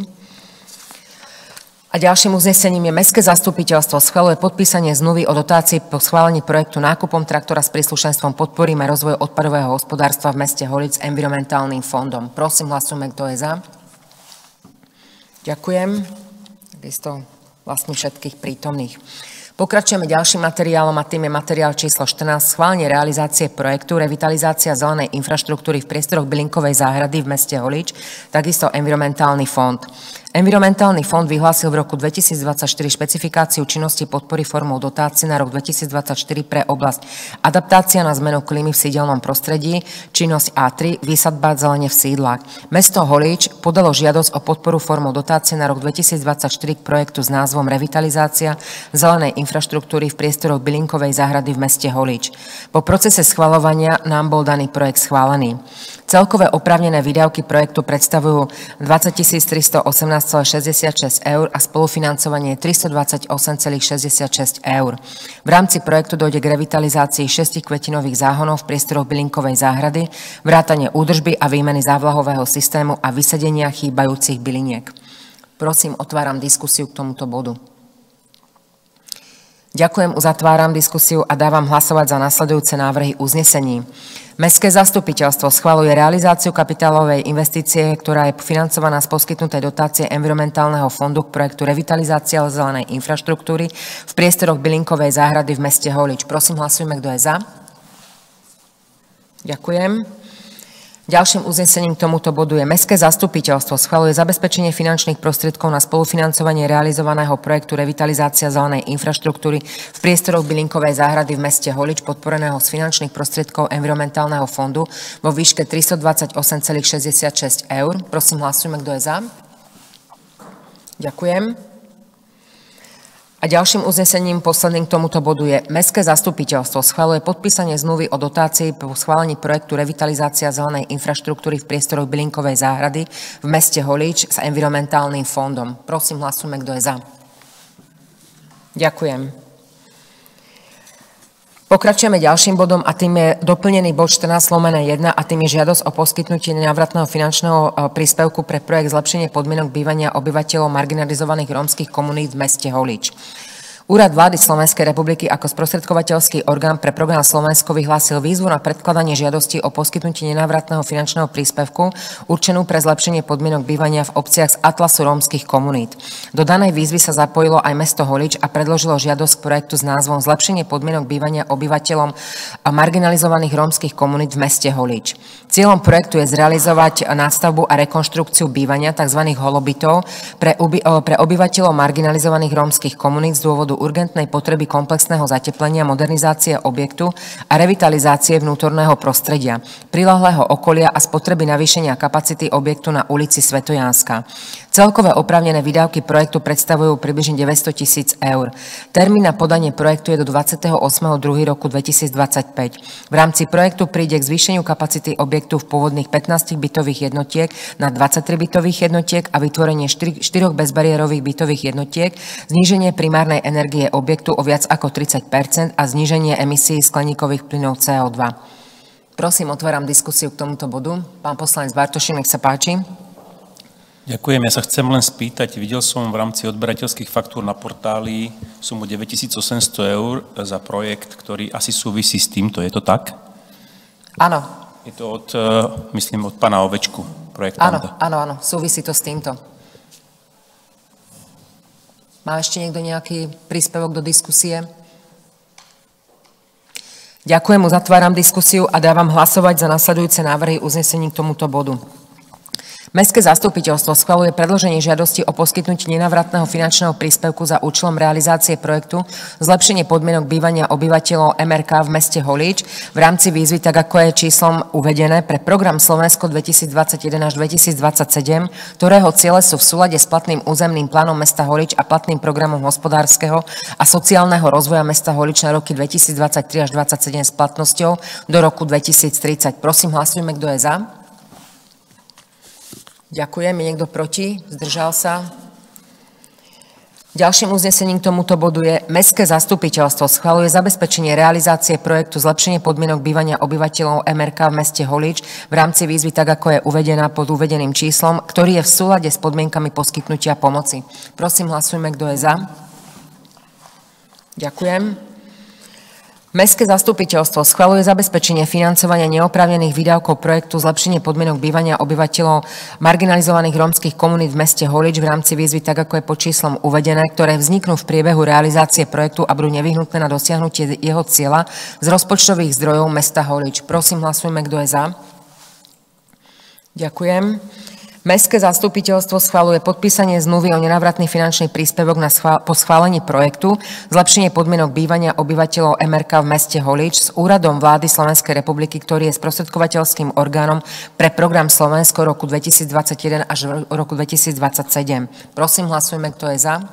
A ďalším uznesením je Mestské zastupiteľstvo schvaľuje podpísanie zmluvy o dotácii po schválení projektu nákupom traktora s príslušenstvom Podporíme rozvoj odpadového hospodárstva v meste Holič s environmentálnym fondom. Prosím, hlasujme, kto je za. Ďakujem. Takisto vlastne všetkých prítomných. Pokračujeme ďalším materiálom a tým je materiál číslo 14, schválenie realizácie projektu Revitalizácia zelenej infraštruktúry v priestoroch bylinkovej záhrady v meste Holič, takisto environmentálny fond. Environmentálny fond vyhlásil v roku 2024 špecifikáciu činnosti podpory formou dotácie na rok 2024 pre oblasť adaptácia na zmenu klímy v sídelnom prostredí, činnosť A3, výsadba zelene v sídlach. Mesto Holič podalo žiadosť o podporu formou dotácie na rok 2024 k projektu s názvom Revitalizácia zelenej infraštruktúry v priestoroch bylinkovej záhrady v meste Holič. Po procese schvaľovania nám bol daný projekt schválený. Celkové oprávnené výdavky projektu predstavujú 20 318,66 eur a spolufinancovanie 328,66 eur. V rámci projektu dojde k revitalizácii 6 kvetinových záhonov v priestoroch bylinkovej záhrady, vrátane údržby a výmeny závlahového systému a vysadenia chýbajúcich byliniek. Prosím, otváram diskusiu k tomuto bodu. Ďakujem, uzatváram diskusiu a dávam hlasovať za nasledujúce návrhy uznesení. Mestské zastupiteľstvo schvaľuje realizáciu kapitálovej investície, ktorá je financovaná z poskytnutej dotácie environmentálneho fondu k projektu Revitalizácia zelenej infraštruktúry v priestoroch bylinkovej záhrady v meste Holič. Prosím, hlasujme, kto je za. Ďakujem. Ďalším uznesením k tomuto bodu je Mestské zastupiteľstvo schvaľuje zabezpečenie finančných prostriedkov na spolufinancovanie realizovaného projektu revitalizácia zelenej infraštruktúry v priestoroch bylinkovej záhrady v meste Holič, podporeného z finančných prostriedkov environmentálneho fondu vo výške 328,66 eur. Prosím, hlasujme, kto je za. Ďakujem. A ďalším uznesením posledným k tomuto bodu je Mestské zastupiteľstvo schvaľuje podpísanie zmluvy o dotácii po schválení projektu revitalizácia zelenej infraštruktúry v priestoroch bylinkovej záhrady v meste Holíč s environmentálnym fondom. Prosím, hlasujme, kto je za. Ďakujem. Pokračujeme ďalším bodom a tým je doplnený bod 14/1 a tým je žiadosť o poskytnutie nenávratného finančného príspevku pre projekt zlepšenie podmienok bývania obyvateľov marginalizovaných rómskych komunít v meste Holíč. Úrad vlády Slovenskej republiky ako sprostredkovateľský orgán pre program Slovensko vyhlásil výzvu na predkladanie žiadosti o poskytnutie nenávratného finančného príspevku určenú pre zlepšenie podmienok bývania v obciach z atlasu rómskych komunít. Do danej výzvy sa zapojilo aj mesto Holíč a predložilo žiadosť k projektu s názvom Zlepšenie podmienok bývania obyvateľom marginalizovaných rómskych komunít v meste Holíč. Cieľom projektu je zrealizovať nástavbu a rekonštrukciu bývania tzv. Holobytov pre obyvateľov marginalizovaných rómskych komunít z dôvodu urgentnej potreby komplexného zateplenia, modernizácie objektu a revitalizácie vnútorného prostredia, prilahlého okolia a spotreby navýšenia kapacity objektu na ulici Svetojánska. Celkové oprávnené výdavky projektu predstavujú približne 900 000 eur. Termín na podanie projektu je do 28.2. roku 2025. V rámci projektu príde k zvýšeniu kapacity objektu v pôvodných 15 bytových jednotiek na 23 bytových jednotiek a vytvorenie 4 bezbariérových bytových jednotiek, zníženie primárnej energie objektu o viac ako 30% a zníženie emisí skleníkových plynov CO2. Prosím, otváram diskusiu k tomuto bodu. Pán poslanec Bartošík, nech sa páči. Ďakujem. Ja sa chcem len spýtať, videl som v rámci odberateľských faktúr na portáli sumu 9800 eur za projekt, ktorý asi súvisí s týmto. Je to tak? Áno. Je to myslím, od pána Ovečku, projektanta. Áno, súvisí to s týmto. Má ešte niekto nejaký príspevok do diskusie? Ďakujem, uzatváram diskusiu a dávam hlasovať za nasledujúce návrhy uznesení k tomuto bodu. Mestské zastupiteľstvo schvaľuje predĺženie žiadosti o poskytnutie nenávratného finančného príspevku za účelom realizácie projektu zlepšenie podmienok bývania obyvateľov MRK v meste Holíč v rámci výzvy, tak ako je číslom uvedené, pre program Slovensko 2021 až 2027, ktorého ciele sú v súlade s platným územným plánom mesta Holíč a platným programom hospodárskeho a sociálneho rozvoja mesta Holíč na roky 2023 až 2027 s platnosťou do roku 2030. Prosím, hlasujme, kto je za. Ďakujem. Je niekto proti? Zdržal sa? Ďalším uznesením k tomuto bodu je Mestské zastupiteľstvo schvaľuje zabezpečenie realizácie projektu zlepšenie podmienok bývania obyvateľov MRK v meste Holíč v rámci výzvy, tak ako je uvedená pod uvedeným číslom, ktorý je v súlade s podmienkami poskytnutia pomoci. Prosím, hlasujme, kto je za. Ďakujem. Mestské zastupiteľstvo schvaľuje zabezpečenie financovania neoprávnených výdavkov projektu zlepšenie podmienok bývania obyvateľov marginalizovaných rómskych komunít v meste Holíč v rámci výzvy, tak ako je pod číslom uvedené, ktoré vzniknú v priebehu realizácie projektu a budú nevyhnutné na dosiahnutie jeho cieľa z rozpočtových zdrojov mesta Holíč. Prosím, hlasujme, kto je za. Ďakujem. Mestské zastupiteľstvo schvaľuje podpísanie zmluvy o nenávratný finančný príspevok po schválení projektu zlepšenie podmienok bývania obyvateľov MRK v meste Holíč s Úradom vlády Slovenskej republiky, ktorý je sprostredkovateľským orgánom pre program Slovensko roku 2021 až roku 2027. Prosím, hlasujme, kto je za.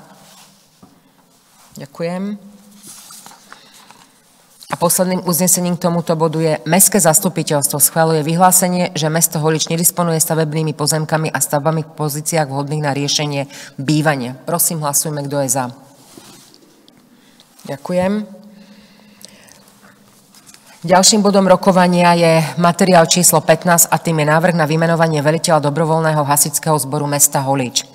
Ďakujem. A posledným uznesením k tomuto bodu je Mestské zastupiteľstvo schvaľuje vyhlásenie, že mesto Holíč nedisponuje stavebnými pozemkami a stavbami v pozíciách vhodných na riešenie bývania. Prosím, hlasujme, kto je za. Ďakujem. Ďalším bodom rokovania je materiál číslo 15 a tým je návrh na vymenovanie veliteľa dobrovoľného hasičského zboru mesta Holíč.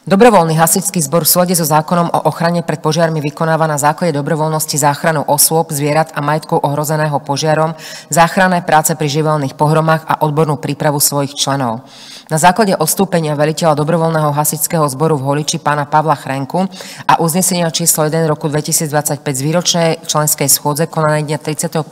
Dobrovoľný hasičský zbor v súlade so zákonom o ochrane pred požiarmi vykonáva na základe dobrovoľnosti záchranu osôb, zvierat a majetkov ohrozeného požiarom, záchranné práce pri živelných pohromách a odbornú prípravu svojich členov. Na základe odstúpenia veliteľa dobrovoľného hasičského zboru v Holiči pána Pavla Chrenku a uznesenia číslo 1 roku 2025 z výročnej členskej schôdze konanej dňa 31.1.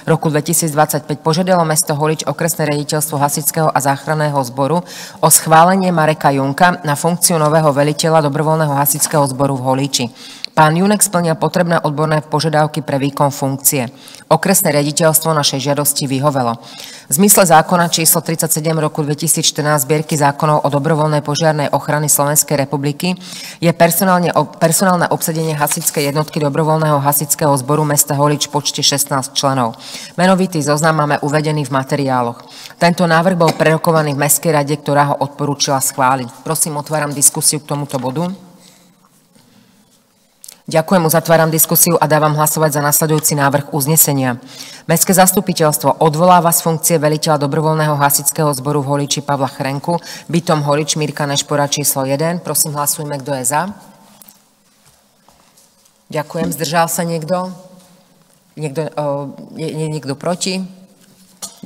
roku 2025 požiadalo mesto Holič okresné riaditeľstvo hasičského a záchranného zboru o schválenie Mareka Junka na funkciu nového veliteľa dobrovoľného hasičského zboru v Holíči. Pán Junek splnil potrebné odborné požiadavky pre výkon funkcie. Okresné riaditeľstvo našej žiadosti vyhovelo. V zmysle zákona číslo 37 roku 2014 zbierky zákonov o dobrovoľnej požiarnej ochrany Slovenskej republiky je personálne obsadenie hasičskej jednotky dobrovoľného hasičského zboru mesta Holič v počte 16 členov. Menovitý zoznam máme uvedený v materiáloch. Tento návrh bol prerokovaný v Mestskej rade, ktorá ho odporúčila schváliť. Prosím, otváram diskusiu k tomuto bodu. Ďakujem, uzatváram diskusiu a dávam hlasovať za nasledujúci návrh uznesenia. Mestské zastupiteľstvo odvoláva z funkcie veliteľa dobrovoľného hasičského zboru v Holiči Pavla Chrenku, bytom Holič Mirka Nešpora číslo 1. Prosím, hlasujme, kto je za. Ďakujem. Zdržal sa niekto? Niekto proti?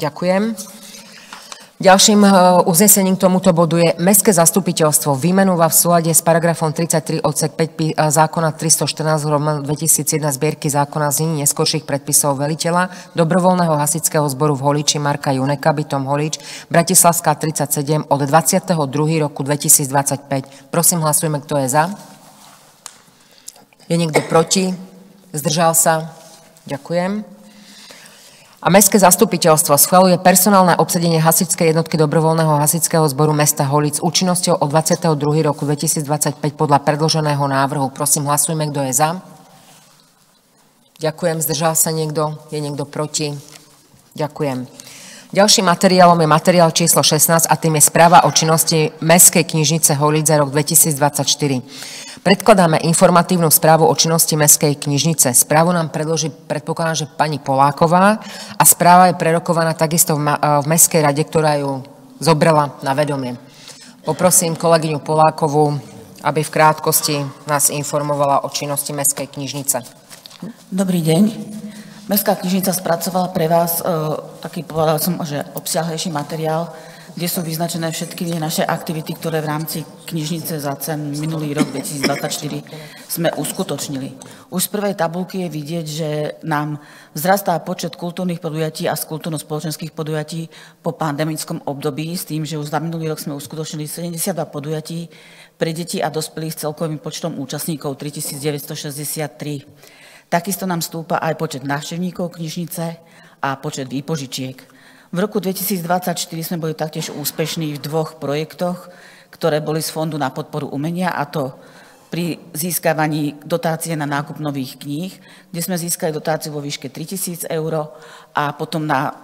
Ďakujem. Ďalším uznesením k tomuto bodu je Mestské zastupiteľstvo vymenúva v súlade s paragrafom 33 odsek 5 zákona 314/2001 zbierky zákona znení neskorších predpisov veliteľa dobrovoľného hasičského zboru v Holiči Marka Juneka, bytom Holič, Bratislavská 37 od 22. roku 2025. Prosím, hlasujme, kto je za. Je niekto proti? Zdržal sa? Ďakujem. A Mestské zastupiteľstvo schvaľuje personálne obsadenie hasičskej jednotky dobrovoľného hasičského zboru mesta Holič s účinnosťou od 22. roku 2025 podľa predloženého návrhu. Prosím, hlasujme, kto je za. Ďakujem. Zdržal sa niekto? Je niekto proti? Ďakujem. Ďalším materiálom je materiál číslo 16 a tým je správa o činnosti Mestskej knižnice Holič za rok 2024. Predkladáme informatívnu správu o činnosti Mestskej knižnice. Správu nám predloží, predpokladám, že pani Poláková a správa je prerokovaná takisto v Mestskej rade, ktorá ju zobrala na vedomie. Poprosím kolegyňu Polákovú, aby v krátkosti nás informovala o činnosti Mestskej knižnice. Dobrý deň. Mestská knižnica spracovala pre vás taký, povedal som, že obsiahlejší materiál, kde sú vyznačené všetky naše aktivity, ktoré v rámci knižnice za minulý rok 2024 sme uskutočnili. Už z prvej tabulky je vidieť, že nám vzrastá počet kultúrnych podujatí a kultúrno-spoločenských podujatí po pandemickom období, s tým, že už za minulý rok sme uskutočnili 72 podujatí pre deti a dospelých s celkovým počtom účastníkov 3963. Takisto nám stúpa aj počet návštevníkov knižnice a počet výpožičiek. V roku 2024 sme boli taktiež úspešní v 2 projektoch, ktoré boli z Fondu na podporu umenia, a to pri získavaní dotácie na nákup nových kníh, kde sme získali dotáciu vo výške 3000 eur, a potom na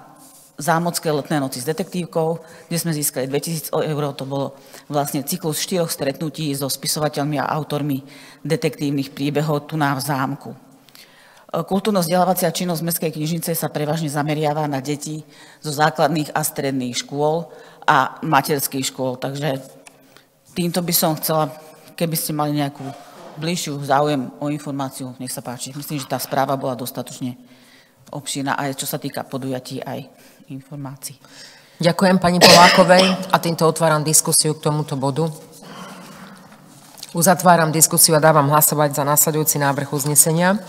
Zámocké letné noci s detektívkou, kde sme získali 2000 eur. To bolo vlastne cyklus 4 stretnutí so spisovateľmi a autormi detektívnych príbehov tu na v zámku. Kultúrno-vzdelávacia činnosť Mestskej knižnice sa prevažne zameriava na deti zo základných a stredných škôl a materských škôl. Takže týmto by som chcela, keby ste mali nejakú bližšiu záujem o informáciu, nech sa páči. Myslím, že tá správa bola dostatočne obšírna, aj čo sa týka podujatí, aj informácií. Ďakujem pani Polákovej a týmto otváram diskusiu k tomuto bodu. Uzatváram diskusiu a dávam hlasovať za nasledujúci návrh uznesenia.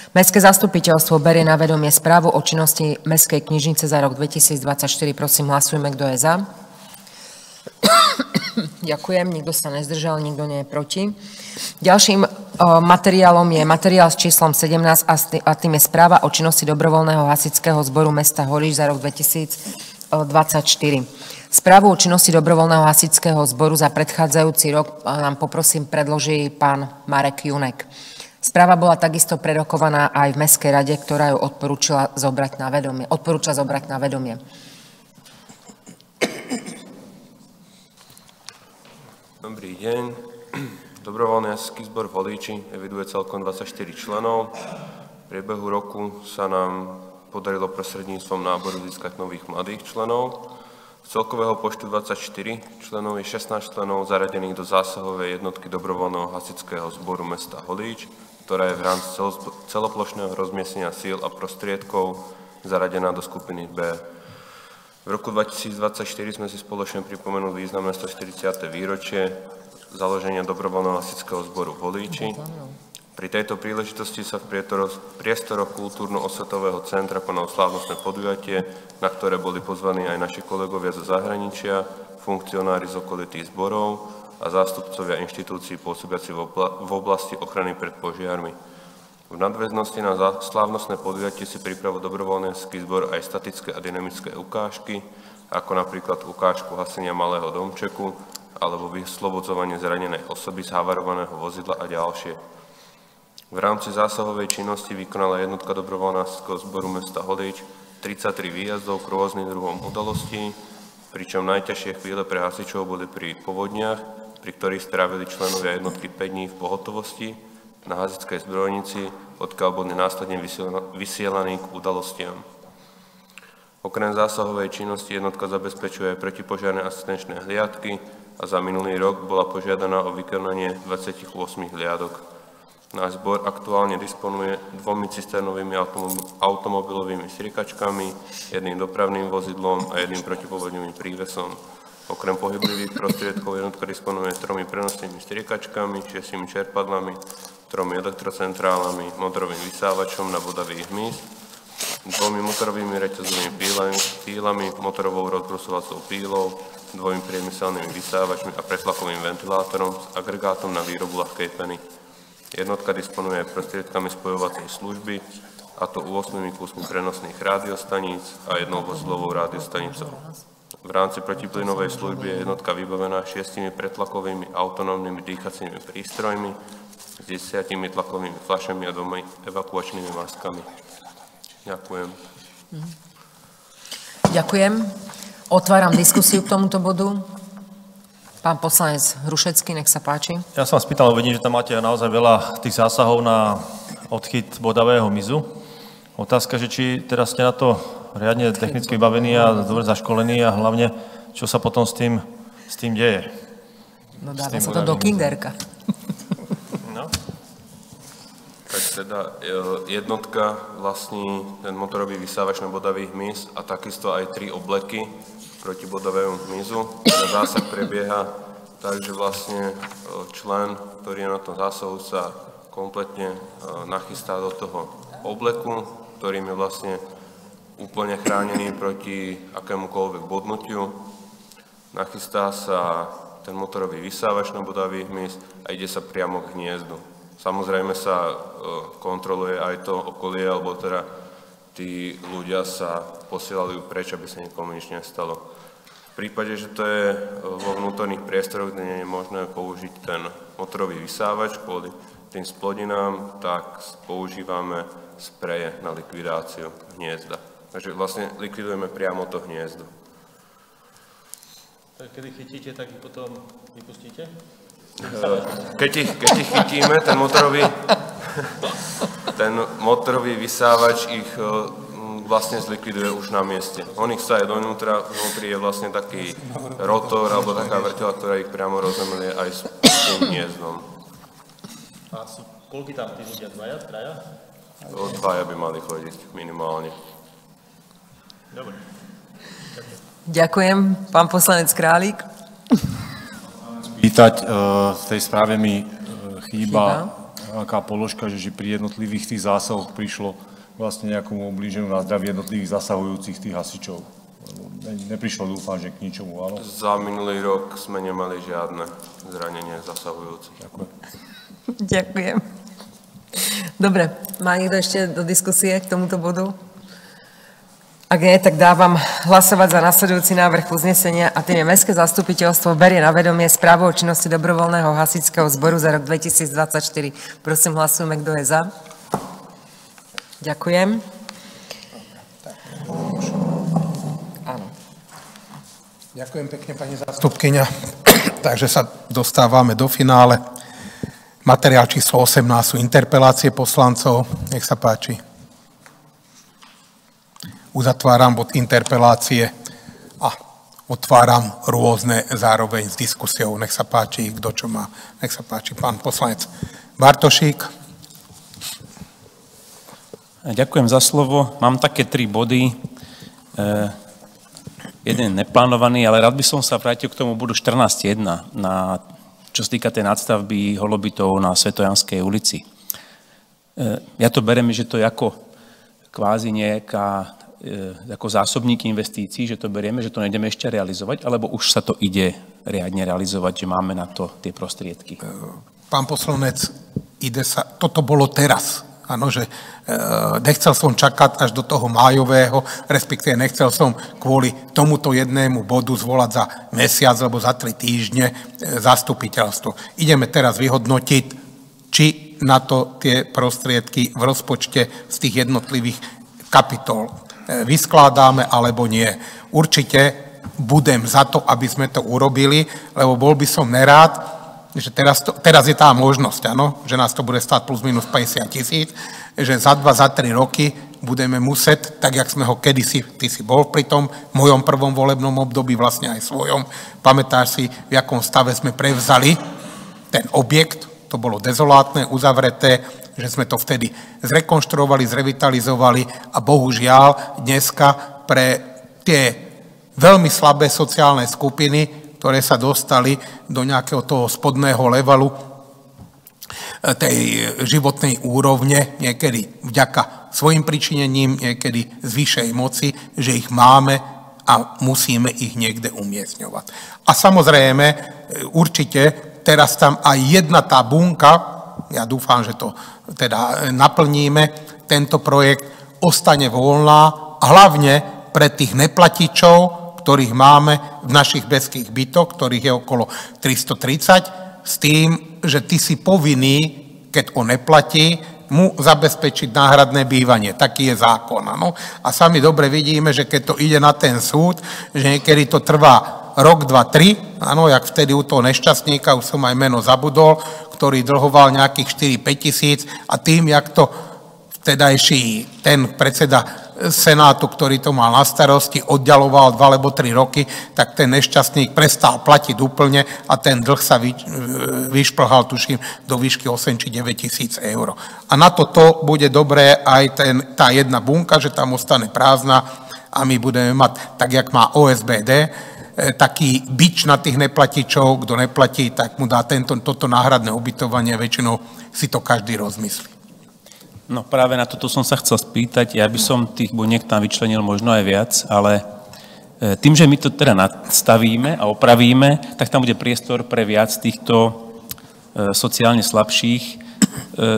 Mestské zastupiteľstvo berie na vedomie správu o činnosti Mestskej knižnice za rok 2024. Prosím, hlasujme, kto je za. Ďakujem, nikto sa nezdržal, nikto nie je proti. Ďalším materiálom je materiál s číslom 17 a tým je správa o činnosti dobrovoľného hasičského zboru mesta Holič za rok 2024. Správu o činnosti dobrovoľného hasičského zboru za predchádzajúci rok nám poprosím predloží pán Marek Junek. Správa bola takisto prerokovaná aj v Mestskej rade, ktorá ju odporúča zobrať na vedomie. Dobrý deň. Dobrovoľný hasičský zbor v Holíči eviduje celkom 24 členov. V priebehu roku sa nám podarilo prostredníctvom náboru získať nových mladých členov. celkového počtu 24 členov je 16 členov zaradených do zásahovej jednotky dobrovoľného hasičského zboru mesta Holíč, ktorá je v rámci celoplošného rozmiestnenia síl a prostriedkov zaradená do skupiny B. V roku 2024 sme si spoločne pripomenuli významné 140. výročie založenia dobrovoľného hasičského zboru v Holíči. Pri tejto príležitosti sa v priestoroch kultúrno-osvetového centra konalo slávnostné podujatie, na ktoré boli pozvaní aj naši kolegovia zo zahraničia, funkcionári z okolitých zborov a zástupcovia inštitúcií pôsobiaci v oblasti ochrany pred požiarmi. V nadväznosti na slávnostné podujatie si pripravil dobrovoľnícky zbor aj statické a dynamické ukážky, ako napríklad ukážku hasenia malého domčeku alebo vyslobodzovanie zranenej osoby z havarovaného vozidla a ďalšie. V rámci zásahovej činnosti vykonala jednotka dobrovoľníckeho zboru mesta Holíč 33 výjazdov k rôznym druhom udalostí, pričom najťažšie chvíle pre hasičov boli pri povodniach, pri ktorých strávili členovia jednotky 5 dní v pohotovosti na hasičskej zbrojnici, odkiaľ boli následne vysielaní k udalostiam. Okrem zásahovej činnosti jednotka zabezpečuje aj protipožiarne asistenčné hliadky a za minulý rok bola požiadaná o vykonanie 28 hliadok. Náš zbor aktuálne disponuje 2 cisternovými automobilovými striekačkami, 1 dopravným vozidlom a 1 protipovodňovým prívesom. Okrem pohyblivých prostriedkov jednotka disponuje 3 prenosnými striekačkami, 6 čerpadlami, 3 elektrocentrálami, motorovým vysávačom na bodavý hmyz, 2 motorovými reťazovými pílami, motorovou rozbrusovacou pílou, 2 priemyselnými vysávačmi a pretlakovým ventilátorom s agregátom na výrobu ľahkej peny. Jednotka disponuje prostriedkami spojovacej služby, a to 8 kusmi prenosných rádiostaníc a 1 vozidlovou rádiostanicou. V rámci protiplynovej služby je jednotka vybavená 6 pretlakovými autonómnymi dýchacími prístrojmi, s 10 tlakovými fľašami a 2 evakuačnými maskami. Ďakujem. Ďakujem. Otváram diskusiu k tomuto bodu. Pán poslanec Hrušecký, nech sa páči. Ja som vás pýtal, vidím, že tam máte naozaj veľa tých zásahov na odchyt bodavého hmyzu. Otázka, že či teraz ste na to riadne technicky vybavení a dobre zaškolení a hlavne, čo sa potom s tým deje. No dáva sa to do kinderka. No. Tak teda jednotka vlastní ten motorový vysávač na bodavý hmyz a takisto aj 3 obleky proti bodavému hmyzu. Zásah prebieha tak, že vlastne člen, ktorý je na tom zásahu, sa kompletne nachystá do toho obleku, ktorým je vlastne úplne chránený proti akémukoľvek bodnutiu. Nachystá sa ten motorový vysávač na bodavý hmyz a ide sa priamo k hniezdu. Samozrejme sa kontroluje aj to okolie, alebo teda tí ľudia sa posielajú preč, aby sa nikomu nič nestalo. V prípade, že to je vo vnútorných priestoroch, kde nie je možné použiť ten motorový vysávač kvôli tým splodinám, tak používame spreje na likvidáciu hniezda. Takže vlastne likvidujeme priamo to hniezdo. Tak kedy chytíte, tak ich potom vypustíte? Keď ich chytíme, ten motorový vysávač ich vlastne zlikviduje už na mieste. On ich sa aj donútra, vnútri je vlastne taký rotor alebo taká vrteľa, ktorá ich priamo rozemlie aj s tým hniezdom. A sú koľky tam tí ľudia? 2, 3? 2 by mali chodiť minimálne. Dobre. Ďakujem. Pán poslanec Králik. Pýtať, v tej správe mi chýba aká položka, že pri jednotlivých tých zásahoch prišlo vlastne nejakomu ublíženiu na zdravie jednotlivých zasahujúcich tých hasičov. Neprišlo, dúfam, že k ničomu, áno? Za minulý rok sme nemali žiadne zranenie zasahujúcich. Ďakujem. Ďakujem. Dobre, má niekto ešte do diskusie k tomuto bodu? Ak nie, tak dávam hlasovať za nasledujúci návrh uznesenia a tým je Mestské zastupiteľstvo berie na vedomie správu o činnosti dobrovoľného hasičského zboru za rok 2024. Prosím, hlasujme, kto je za. Ďakujem. Áno. Ďakujem pekne, pani zástupkyňa. Takže sa dostávame do finále. Materiál číslo 18 sú interpelácie poslancov. Nech sa páči. Uzatváram bod interpelácie a otváram rôzne zároveň s diskusiou. Nech sa páči, kto čo má. Nech sa páči, pán poslanec Bartošík. Ďakujem za slovo. Mám také 3 body. Jeden neplánovaný, ale rád by som sa vrátil k tomu bodu 14.1, čo sa týka tej nadstavby holobytov na Svetojanskej ulici. Ja to beriem, že to je ako kvázi nejaká ako zásobník investícií, že to berieme, že to nejdeme ešte realizovať, alebo už sa to ide riadne realizovať, že máme na to tie prostriedky? Pán poslanec, toto bolo teraz. Áno, že nechcel som čakať až do toho májového, respektíve nechcel som kvôli tomuto jednému bodu zvolať za mesiac alebo za 3 týždne zastupiteľstvo. Ideme teraz vyhodnotiť, či na to tie prostriedky v rozpočte z tých jednotlivých kapitol vyskladáme alebo nie. Určite budem za to, aby sme to urobili, lebo bol by som nerád, že teraz je tá možnosť, áno, že nás to bude stáť plus minus 50 000, že za 2, za 3 roky budeme musieť, tak jak sme ho kedysi, ty si bol pri tom mojom prvom volebnom období, vlastne aj svojom, pamätáš si, v jakom stave sme prevzali ten objekt, to bolo dezolátne, uzavreté, že sme to vtedy zrekonštruovali, zrevitalizovali a bohužiaľ dneska pre tie veľmi slabé sociálne skupiny, ktoré sa dostali do nejakého toho spodného levelu tej životnej úrovne, niekedy vďaka svojim pričinením, niekedy z vyššej moci, že ich máme a musíme ich niekde umiestňovať. A samozrejme, určite teraz tam aj jedna tá bunka, ja dúfam, že to teda naplníme, tento projekt ostane voľná, hlavne pre tých neplatičov, ktorých máme v našich bestských bytoch, ktorých je okolo 330, s tým, že ty si povinný, keď on neplatí, mu zabezpečiť náhradné bývanie. Taký je zákon. Ano? A sami dobre vidíme, že keď to ide na ten súd, že niekedy to trvá rok, 2, 3, áno, jak vtedy u toho nešťastníka, už som aj meno zabudol, ktorý dlhoval nejakých 4-5 tisíc a tým, jak to vtedajší ten predseda Senátu, ktorý to mal na starosti, oddialoval 2 alebo 3 roky, tak ten nešťastník prestal platiť úplne a ten dlh sa vyšplhal, tuším, do výšky 8 či 9 tisíc eur. A na toto bude dobré aj tá jedna bunka, že tam ostane prázdna a my budeme mať, tak jak má OSBD, taký bič na tých neplatičov, kto neplatí, tak mu dá toto náhradné ubytovanie, väčšinou si to každý rozmyslí. No práve na toto som sa chcel spýtať, ja by som tých buniek tam vyčlenil možno aj viac, ale tým, že my to teda nadstavíme a opravíme, tak tam bude priestor pre viac týchto sociálne slabších.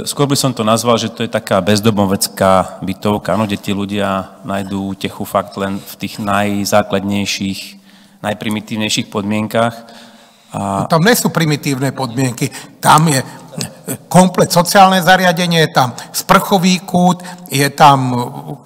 Skôr by som to nazval, že to je taká bezdomovecká bytovka, kde tí ľudia nájdú techu fakt len v tých najzákladnejších, najprimitívnejších podmienkach. A... Tam nie sú primitívne podmienky, tam je komplet sociálne zariadenie, je tam sprchový kút, je tam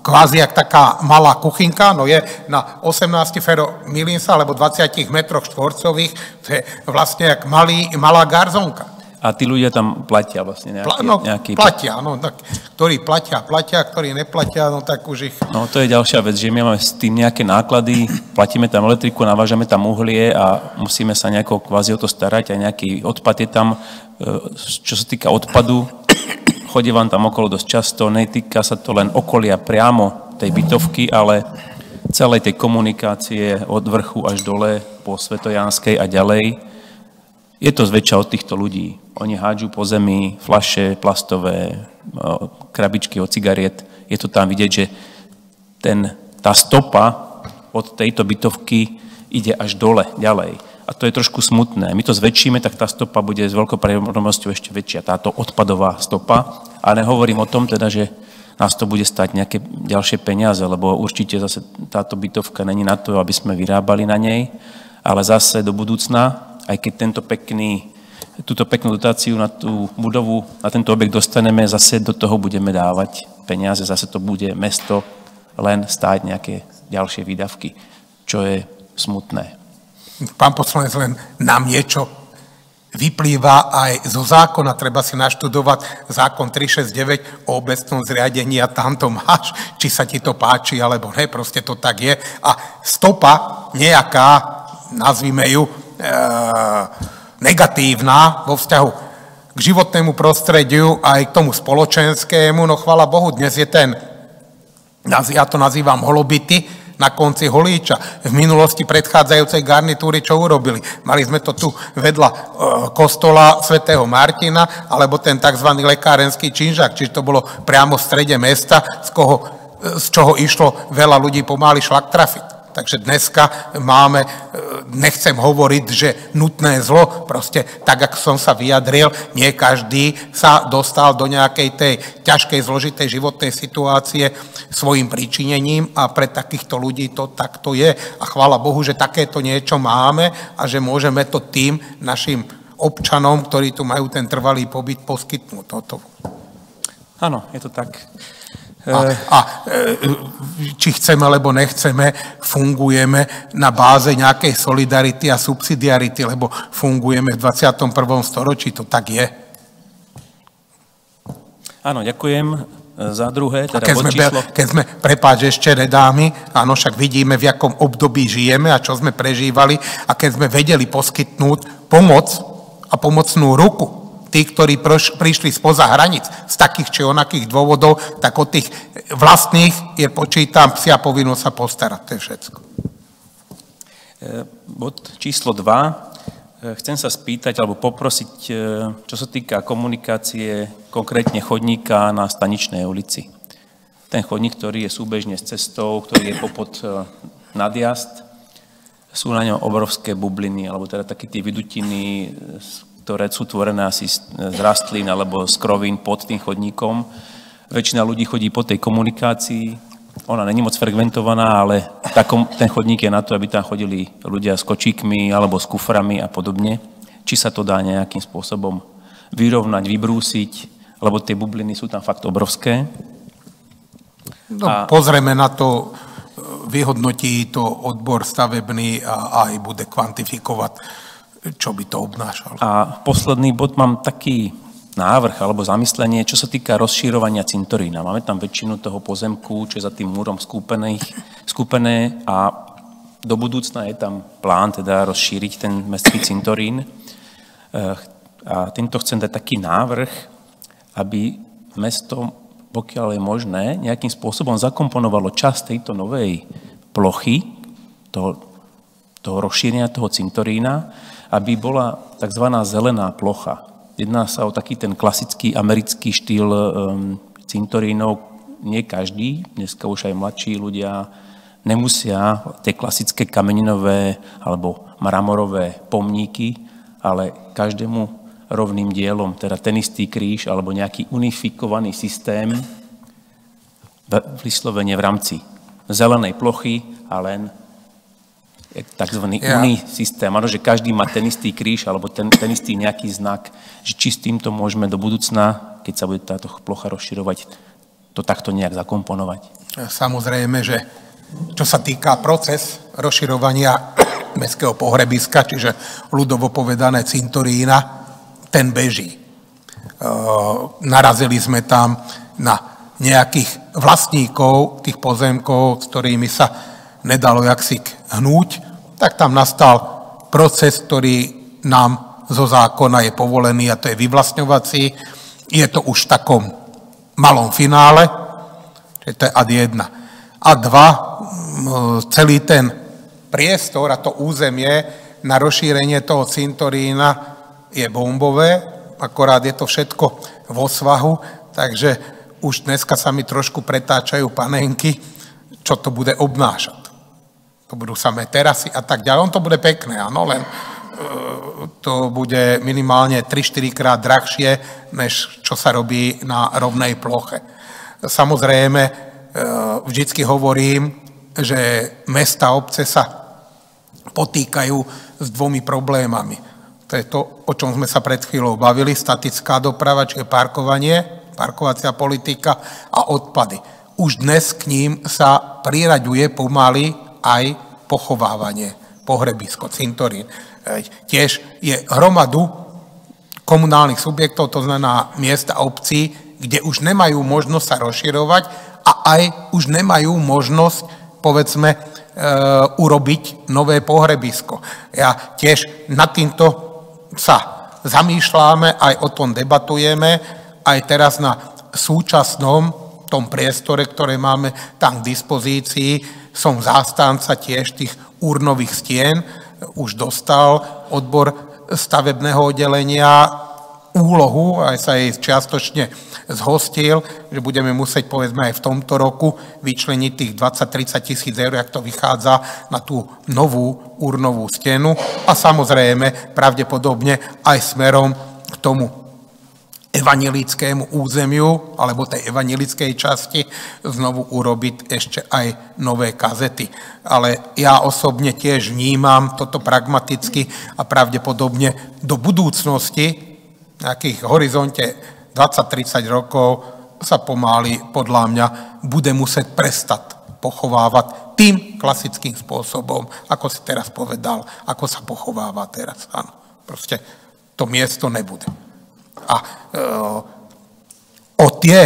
kvázi jak taká malá kuchynka, no je na 18 milím sa, alebo 20 metroch štvorcových, to je vlastne jak malá garzonka. A tí ľudia tam platia vlastne nejaký... Platia, no, tak, ktorí platia, ktorí neplatia, no tak už ich... No to je ďalšia vec, že my máme s tým nejaké náklady, platíme tam elektriku, navážame tam uhlie a musíme sa nejako kvázi o to starať a nejaký odpad je tam. Čo sa týka odpadu, chodí vám tam okolo dosť často, netýka sa to len okolia priamo tej bytovky, ale celej tej komunikácie od vrchu až dole po Svetojanskej a ďalej. Je to zväčša od týchto ľudí. Oni hádžu po zemi fľaše plastové, krabičky od cigariet. Je to tam vidieť, že tá stopa od tejto bytovky ide až dole, ďalej. A to je trošku smutné. My to zväčšíme, tak tá stopa bude s veľkou pravdepodobnosťou ešte väčšia. Táto odpadová stopa. A nehovorím o tom teda, že nás to bude stať nejaké ďalšie peniaze, lebo určite zase táto bytovka není na to, aby sme vyrábali na nej, ale zase do budúcna, aj keď túto peknú dotáciu na tú budovu, na tento objekt dostaneme, zase do toho budeme dávať peniaze, zase to bude mesto len stáť nejaké ďalšie výdavky, čo je smutné. Pán poslanec, len nám niečo vyplýva aj zo zákona, treba si naštudovať zákon 369 o obecnom zriadení a tam to máš, či sa ti to páči, alebo ne, proste to tak je. A stopa nejaká nazvime ju, negatívna vo vzťahu k životnému prostrediu a aj k tomu spoločenskému. No chvála Bohu, dnes je ten, ja to nazývam holobity, na konci Holíča. V minulosti predchádzajúcej garnitúry čo urobili? Mali sme to tu vedľa kostola svätého Martina, alebo ten tzv. Lekárenský činžak, čiže to bolo priamo v strede mesta, z čoho išlo veľa ľudí pomaly šlaktrafit. Takže dneska máme, nechcem hovoriť, že nutné zlo, proste tak, ako som sa vyjadril, nie každý sa dostal do nejakej tej ťažkej, zložitej životnej situácie svojim príčinením a pre takýchto ľudí to takto je. A chvála Bohu, že takéto niečo máme a že môžeme to tým našim občanom, ktorí tu majú ten trvalý pobyt, poskytnúť toto. Áno, je to tak. Či chceme, alebo nechceme, fungujeme na báze nejakej solidarity a subsidiarity, lebo fungujeme v 21. storočí, to tak je. Áno, ďakujem. Za druhé, teda keď sme, prepáč, ešte nedámy, áno, však vidíme, v jakom období žijeme a čo sme prežívali a keď sme vedeli poskytnúť pomoc a pomocnú ruku, tí, ktorí prišli spoza hranic z takých či onakých dôvodov, tak od tých vlastných je, počítam, psia povinnosť sa postarať. To je všetko. Bod číslo 2. Chcem sa spýtať alebo poprosiť, čo sa týka komunikácie, konkrétne chodníka na Staničnej ulici. Ten chodník, ktorý je súbežne s cestou, ktorý je popod nadjazd, sú na ňom obrovské bubliny, alebo teda také tie vydutiny, ktoré sú tvorené asi z rastlín alebo z krovín pod tým chodníkom. Väčšina ľudí chodí po tej komunikácii, ona není moc frekventovaná, ale ten chodník je na to, aby tam chodili ľudia s kočíkmi alebo s kuframi a podobne. Či sa to dá nejakým spôsobom vyrovnať, vybrúsiť, lebo tie bubliny sú tam fakt obrovské. No, pozrieme na to, vyhodnotí to odbor stavebný a aj bude kvantifikovať, čo by to obnášalo. A posledný bod, mám taký návrh alebo zamyslenie, čo sa týka rozšírovania cintorína. Máme tam väčšinu toho pozemku, čo je za tým múrom skúpené a do budúcna je tam plán teda rozšíriť ten mestský cintorín. A týmto chcem dať taký návrh, aby mesto, pokiaľ je možné, nejakým spôsobom zakomponovalo časť tejto novej plochy, toho rozšírenia toho cintorína, aby bola tzv. Zelená plocha. Jedná sa o taký ten klasický americký štýl cintorínov. Nie každý, dneska už aj mladší ľudia nemusia tie klasické kameninové alebo mramorové pomníky, ale každému rovným dielom, teda ten istý kríž alebo nejaký unifikovaný systém vyslovene v rámci zelenej plochy a len takzvaný systém, ano, že každý má ten istý kríž alebo ten istý nejaký znak, že či s týmto môžeme do budúcna, keď sa bude táto plocha rozširovať, to takto nejak zakomponovať. Samozrejme, že čo sa týka proces rozširovania mestského pohrebiska, čiže ľudovo povedané cintorína, ten beží. Narazili sme tam na nejakých vlastníkov tých pozemkov, s ktorými sa nedalo jaksik hnúť, tak tam nastal proces, ktorý nám zo zákona je povolený a to je vyvlastňovací. Je to už v takom malom finále, to je ad 1. Ad 2, celý ten priestor a to územie na rozšírenie toho cintorína je bombové, akorát je to všetko vo svahu, takže už dneska sa mi trošku pretáčajú panenky, čo to bude obnášať. To budú samé terasy a tak ďalej. On to bude pekné, áno, len to bude minimálne 3-4 krát drahšie, než čo sa robí na rovnej ploche. Samozrejme, vždycky hovorím, že mesta a obce sa potýkajú s dvomi problémami. To je to, o čom sme sa pred chvíľou bavili, statická doprava, čiže parkovanie, parkovacia politika a odpady. Už dnes k ním sa priraďuje pomaly aj pochovávanie, pohrebisko, cintorín. Tiež je hromadu komunálnych subjektov, to znamená miest a obcí, kde už nemajú možnosť sa rozširovať a aj už nemajú možnosť, povedzme, urobiť nové pohrebisko. Ja tiež nad týmto sa zamýšľame, aj o tom debatujeme, aj teraz na súčasnom tom priestore, ktoré máme tam k dispozícii, som zástanca tiež tých urnových stien, už dostal odbor stavebného oddelenia úlohu, aj sa jej čiastočne zhostil, že budeme musieť, povedzme, aj v tomto roku vyčleniť tých 20-30 tisíc eur, jak to vychádza na tú novú urnovú stenu a samozrejme pravdepodobne aj smerom k tomu evanjelickému územiu alebo tej evanjelickej časti znovu urobiť ešte aj nové kazety. Ale ja osobne tiež vnímam toto pragmaticky a pravdepodobne do budúcnosti, v nejakých horizonte 20-30 rokov, sa pomaly, podľa mňa, bude musieť prestať pochovávať tým klasickým spôsobom, ako si teraz povedal, ako sa pochováva teraz. Áno, proste to miesto nebude. A o tie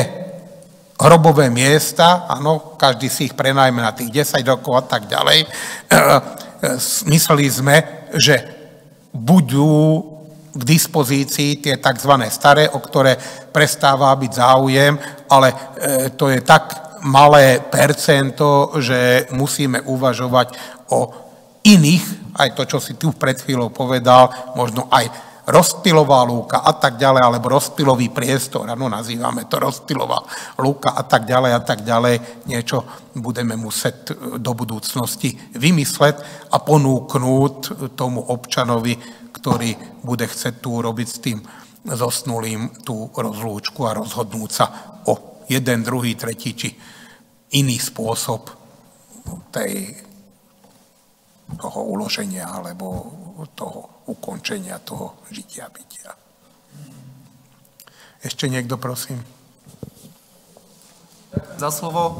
hrobové miesta, áno, každý si ich prenajme na tých 10 rokov a tak ďalej, mysleli sme, že budú k dispozícii tie tzv. Staré, o ktoré prestáva byť záujem, ale to je tak malé percento, že musíme uvažovať o iných, aj to, čo si tu pred chvíľou povedal, možno aj rozptylová lúka a tak ďalej, alebo rozptylový priestor, áno, nazývame to rozptylová lúka a tak ďalej, niečo budeme musieť do budúcnosti vymysleť a ponúknúť tomu občanovi, ktorý bude chcieť tu robiť s tým zosnulým tú rozlúčku a rozhodnúť sa o jeden, druhý, tretí či iný spôsob toho uloženia alebo toho ukončenia toho žitia, bytia. Ešte niekto, prosím? Za slovo.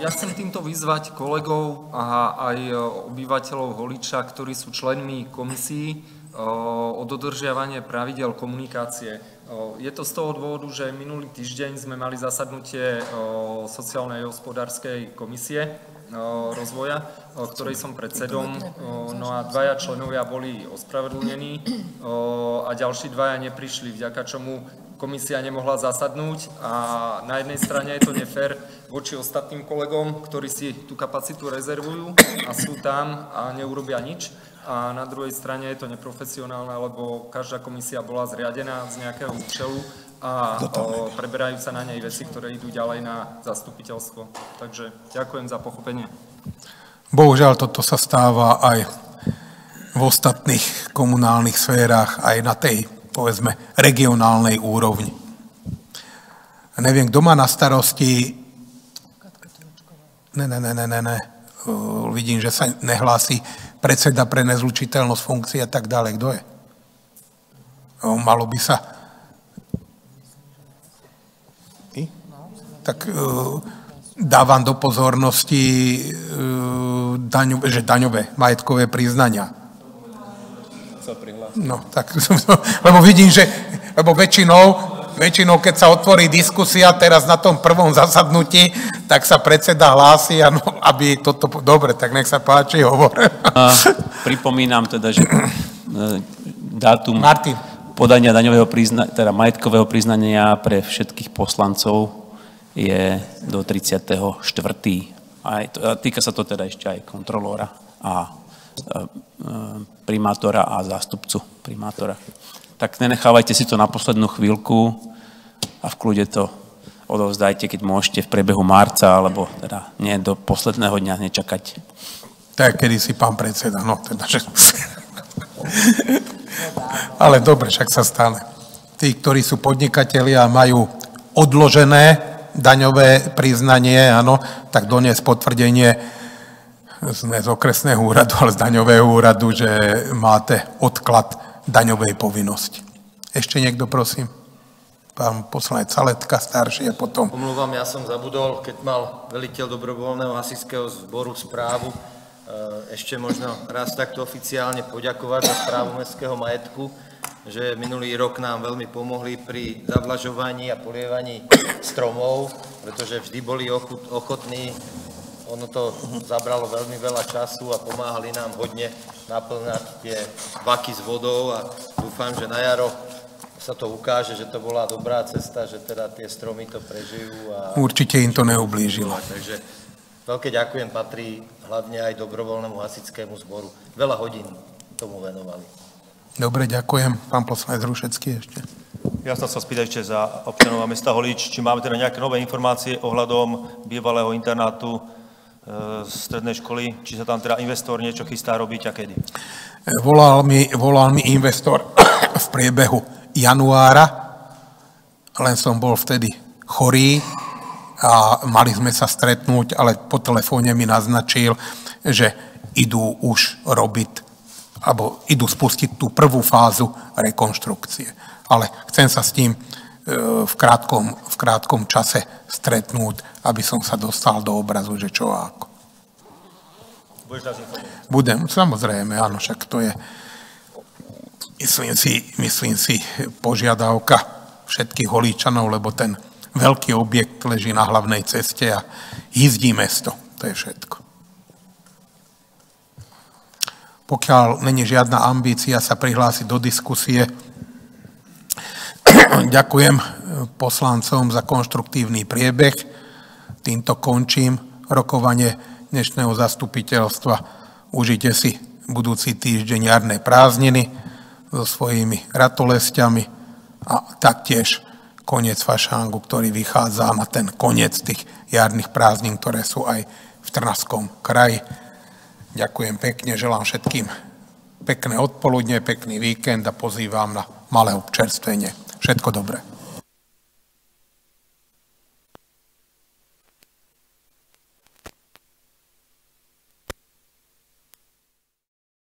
Ja chcem týmto vyzvať kolegov a aj obyvateľov Holiča, ktorí sú členmi komisí, o dodržiavanie pravidel komunikácie. Je to z toho dôvodu, že minulý týždeň sme mali zasadnutie sociálnej a hospodárskej komisie rozvoja, ktorej som predsedom, no a 2 členovia boli ospravedlnení a ďalší 2 neprišli, vďaka čomu komisia nemohla zasadnúť a na jednej strane je to nefér voči ostatným kolegom, ktorí si tú kapacitu rezervujú a sú tam a neurobia nič. A na druhej strane je to neprofesionálne, lebo každá komisia bola zriadená z nejakého účelu a preberajú sa na nej veci, ktoré idú ďalej na zastupiteľstvo. Takže ďakujem za pochopenie. Bohužiaľ, toto sa stáva aj v ostatných komunálnych sférach, aj na tej, povedzme, regionálnej úrovni. Neviem, kto má na starosti... Ne. Vidím, že sa nehlási predseda pre nezlučiteľnosť funkcie a tak ďalej. Kto je? Malo by sa... Tak dávam do pozornosti že daňové, majetkové priznania. No, tak, lebo vidím, že väčšinou, keď sa otvorí diskusia teraz na tom prvom zasadnutí, tak sa predseda hlási, aby toto... Dobre, tak nech sa páči, hovor. Pripomínam teda, že dátum podania daňového teda majetkového priznania pre všetkých poslancov je do 34. A týka sa to teda ešte aj kontrolóra a primátora a zástupcu primátora. Tak nenechávajte si to na poslednú chvíľku a v kľude to odovzdajte, keď môžete v priebehu marca, alebo teda nie do posledného dňa nečakať. Tak, kedy si pán predseda, no teda, že... Ale dobre, však sa stane. Tí, ktorí sú podnikatelia a majú odložené daňové priznanie, áno, tak doniesť potvrdenie z okresného úradu, ale z daňového úradu, že máte odklad daňovej povinnosti. Ešte niekto, prosím? Pán poslanec Saletka, starší a potom... Omlúvam, ja som zabudol, keď mal veliteľ dobrovoľného hasičského zboru správu, ešte možno raz takto oficiálne poďakovať za správu mestského majetku, že minulý rok nám veľmi pomohli pri zavlažovaní a polievaní stromov, pretože vždy boli ochotní ono to zabralo veľmi veľa času a pomáhali nám hodne naplňať tie baky s vodou a dúfam, že na jaro sa to ukáže, že to bola dobrá cesta, že teda tie stromy to prežijú. A určite im to neublížilo. Takže veľké ďakujem patrí hlavne aj dobrovoľnému hasičskému zboru. Veľa hodín tomu venovali. Dobre, ďakujem. Pán poslanec Rušecký ešte. Ja som sa spýtať ešte za občanov mesta Holíč, či máme teda nejaké nové informácie ohľadom bývalého internátu strednej školy, či sa tam teda investor niečo chystá robiť a kedy? Volal mi investor v priebehu januára, len som bol vtedy chorý a mali sme sa stretnúť, ale po telefóne mi naznačil, že idú už robiť, alebo idú spustiť tú prvú fázu rekonštrukcie. Ale chcem sa s tým v krátkom čase stretnúť, aby som sa dostal do obrazu, že čo a ako. Budeš nás informovať? Budem, samozrejme, áno, však to je, myslím si, požiadavka všetkých Holíčanov, lebo ten veľký objekt leží na hlavnej ceste a jízdí mesto. To je všetko. Pokiaľ není žiadna ambícia sa prihlásiť do diskusie, ďakujem poslancom za konštruktívny priebeh. Týmto končím rokovanie dnešného zastupiteľstva. Užite si budúci týždeň jarné prázdniny so svojimi ratolesťami a taktiež koniec fašángu, ktorý vychádza na ten koniec tých jarných prázdnin, ktoré sú aj v Trnavskom kraji. Ďakujem pekne, želám všetkým pekné odpoludne, pekný víkend a pozývam na malé občerstvenie. Všetko dobré.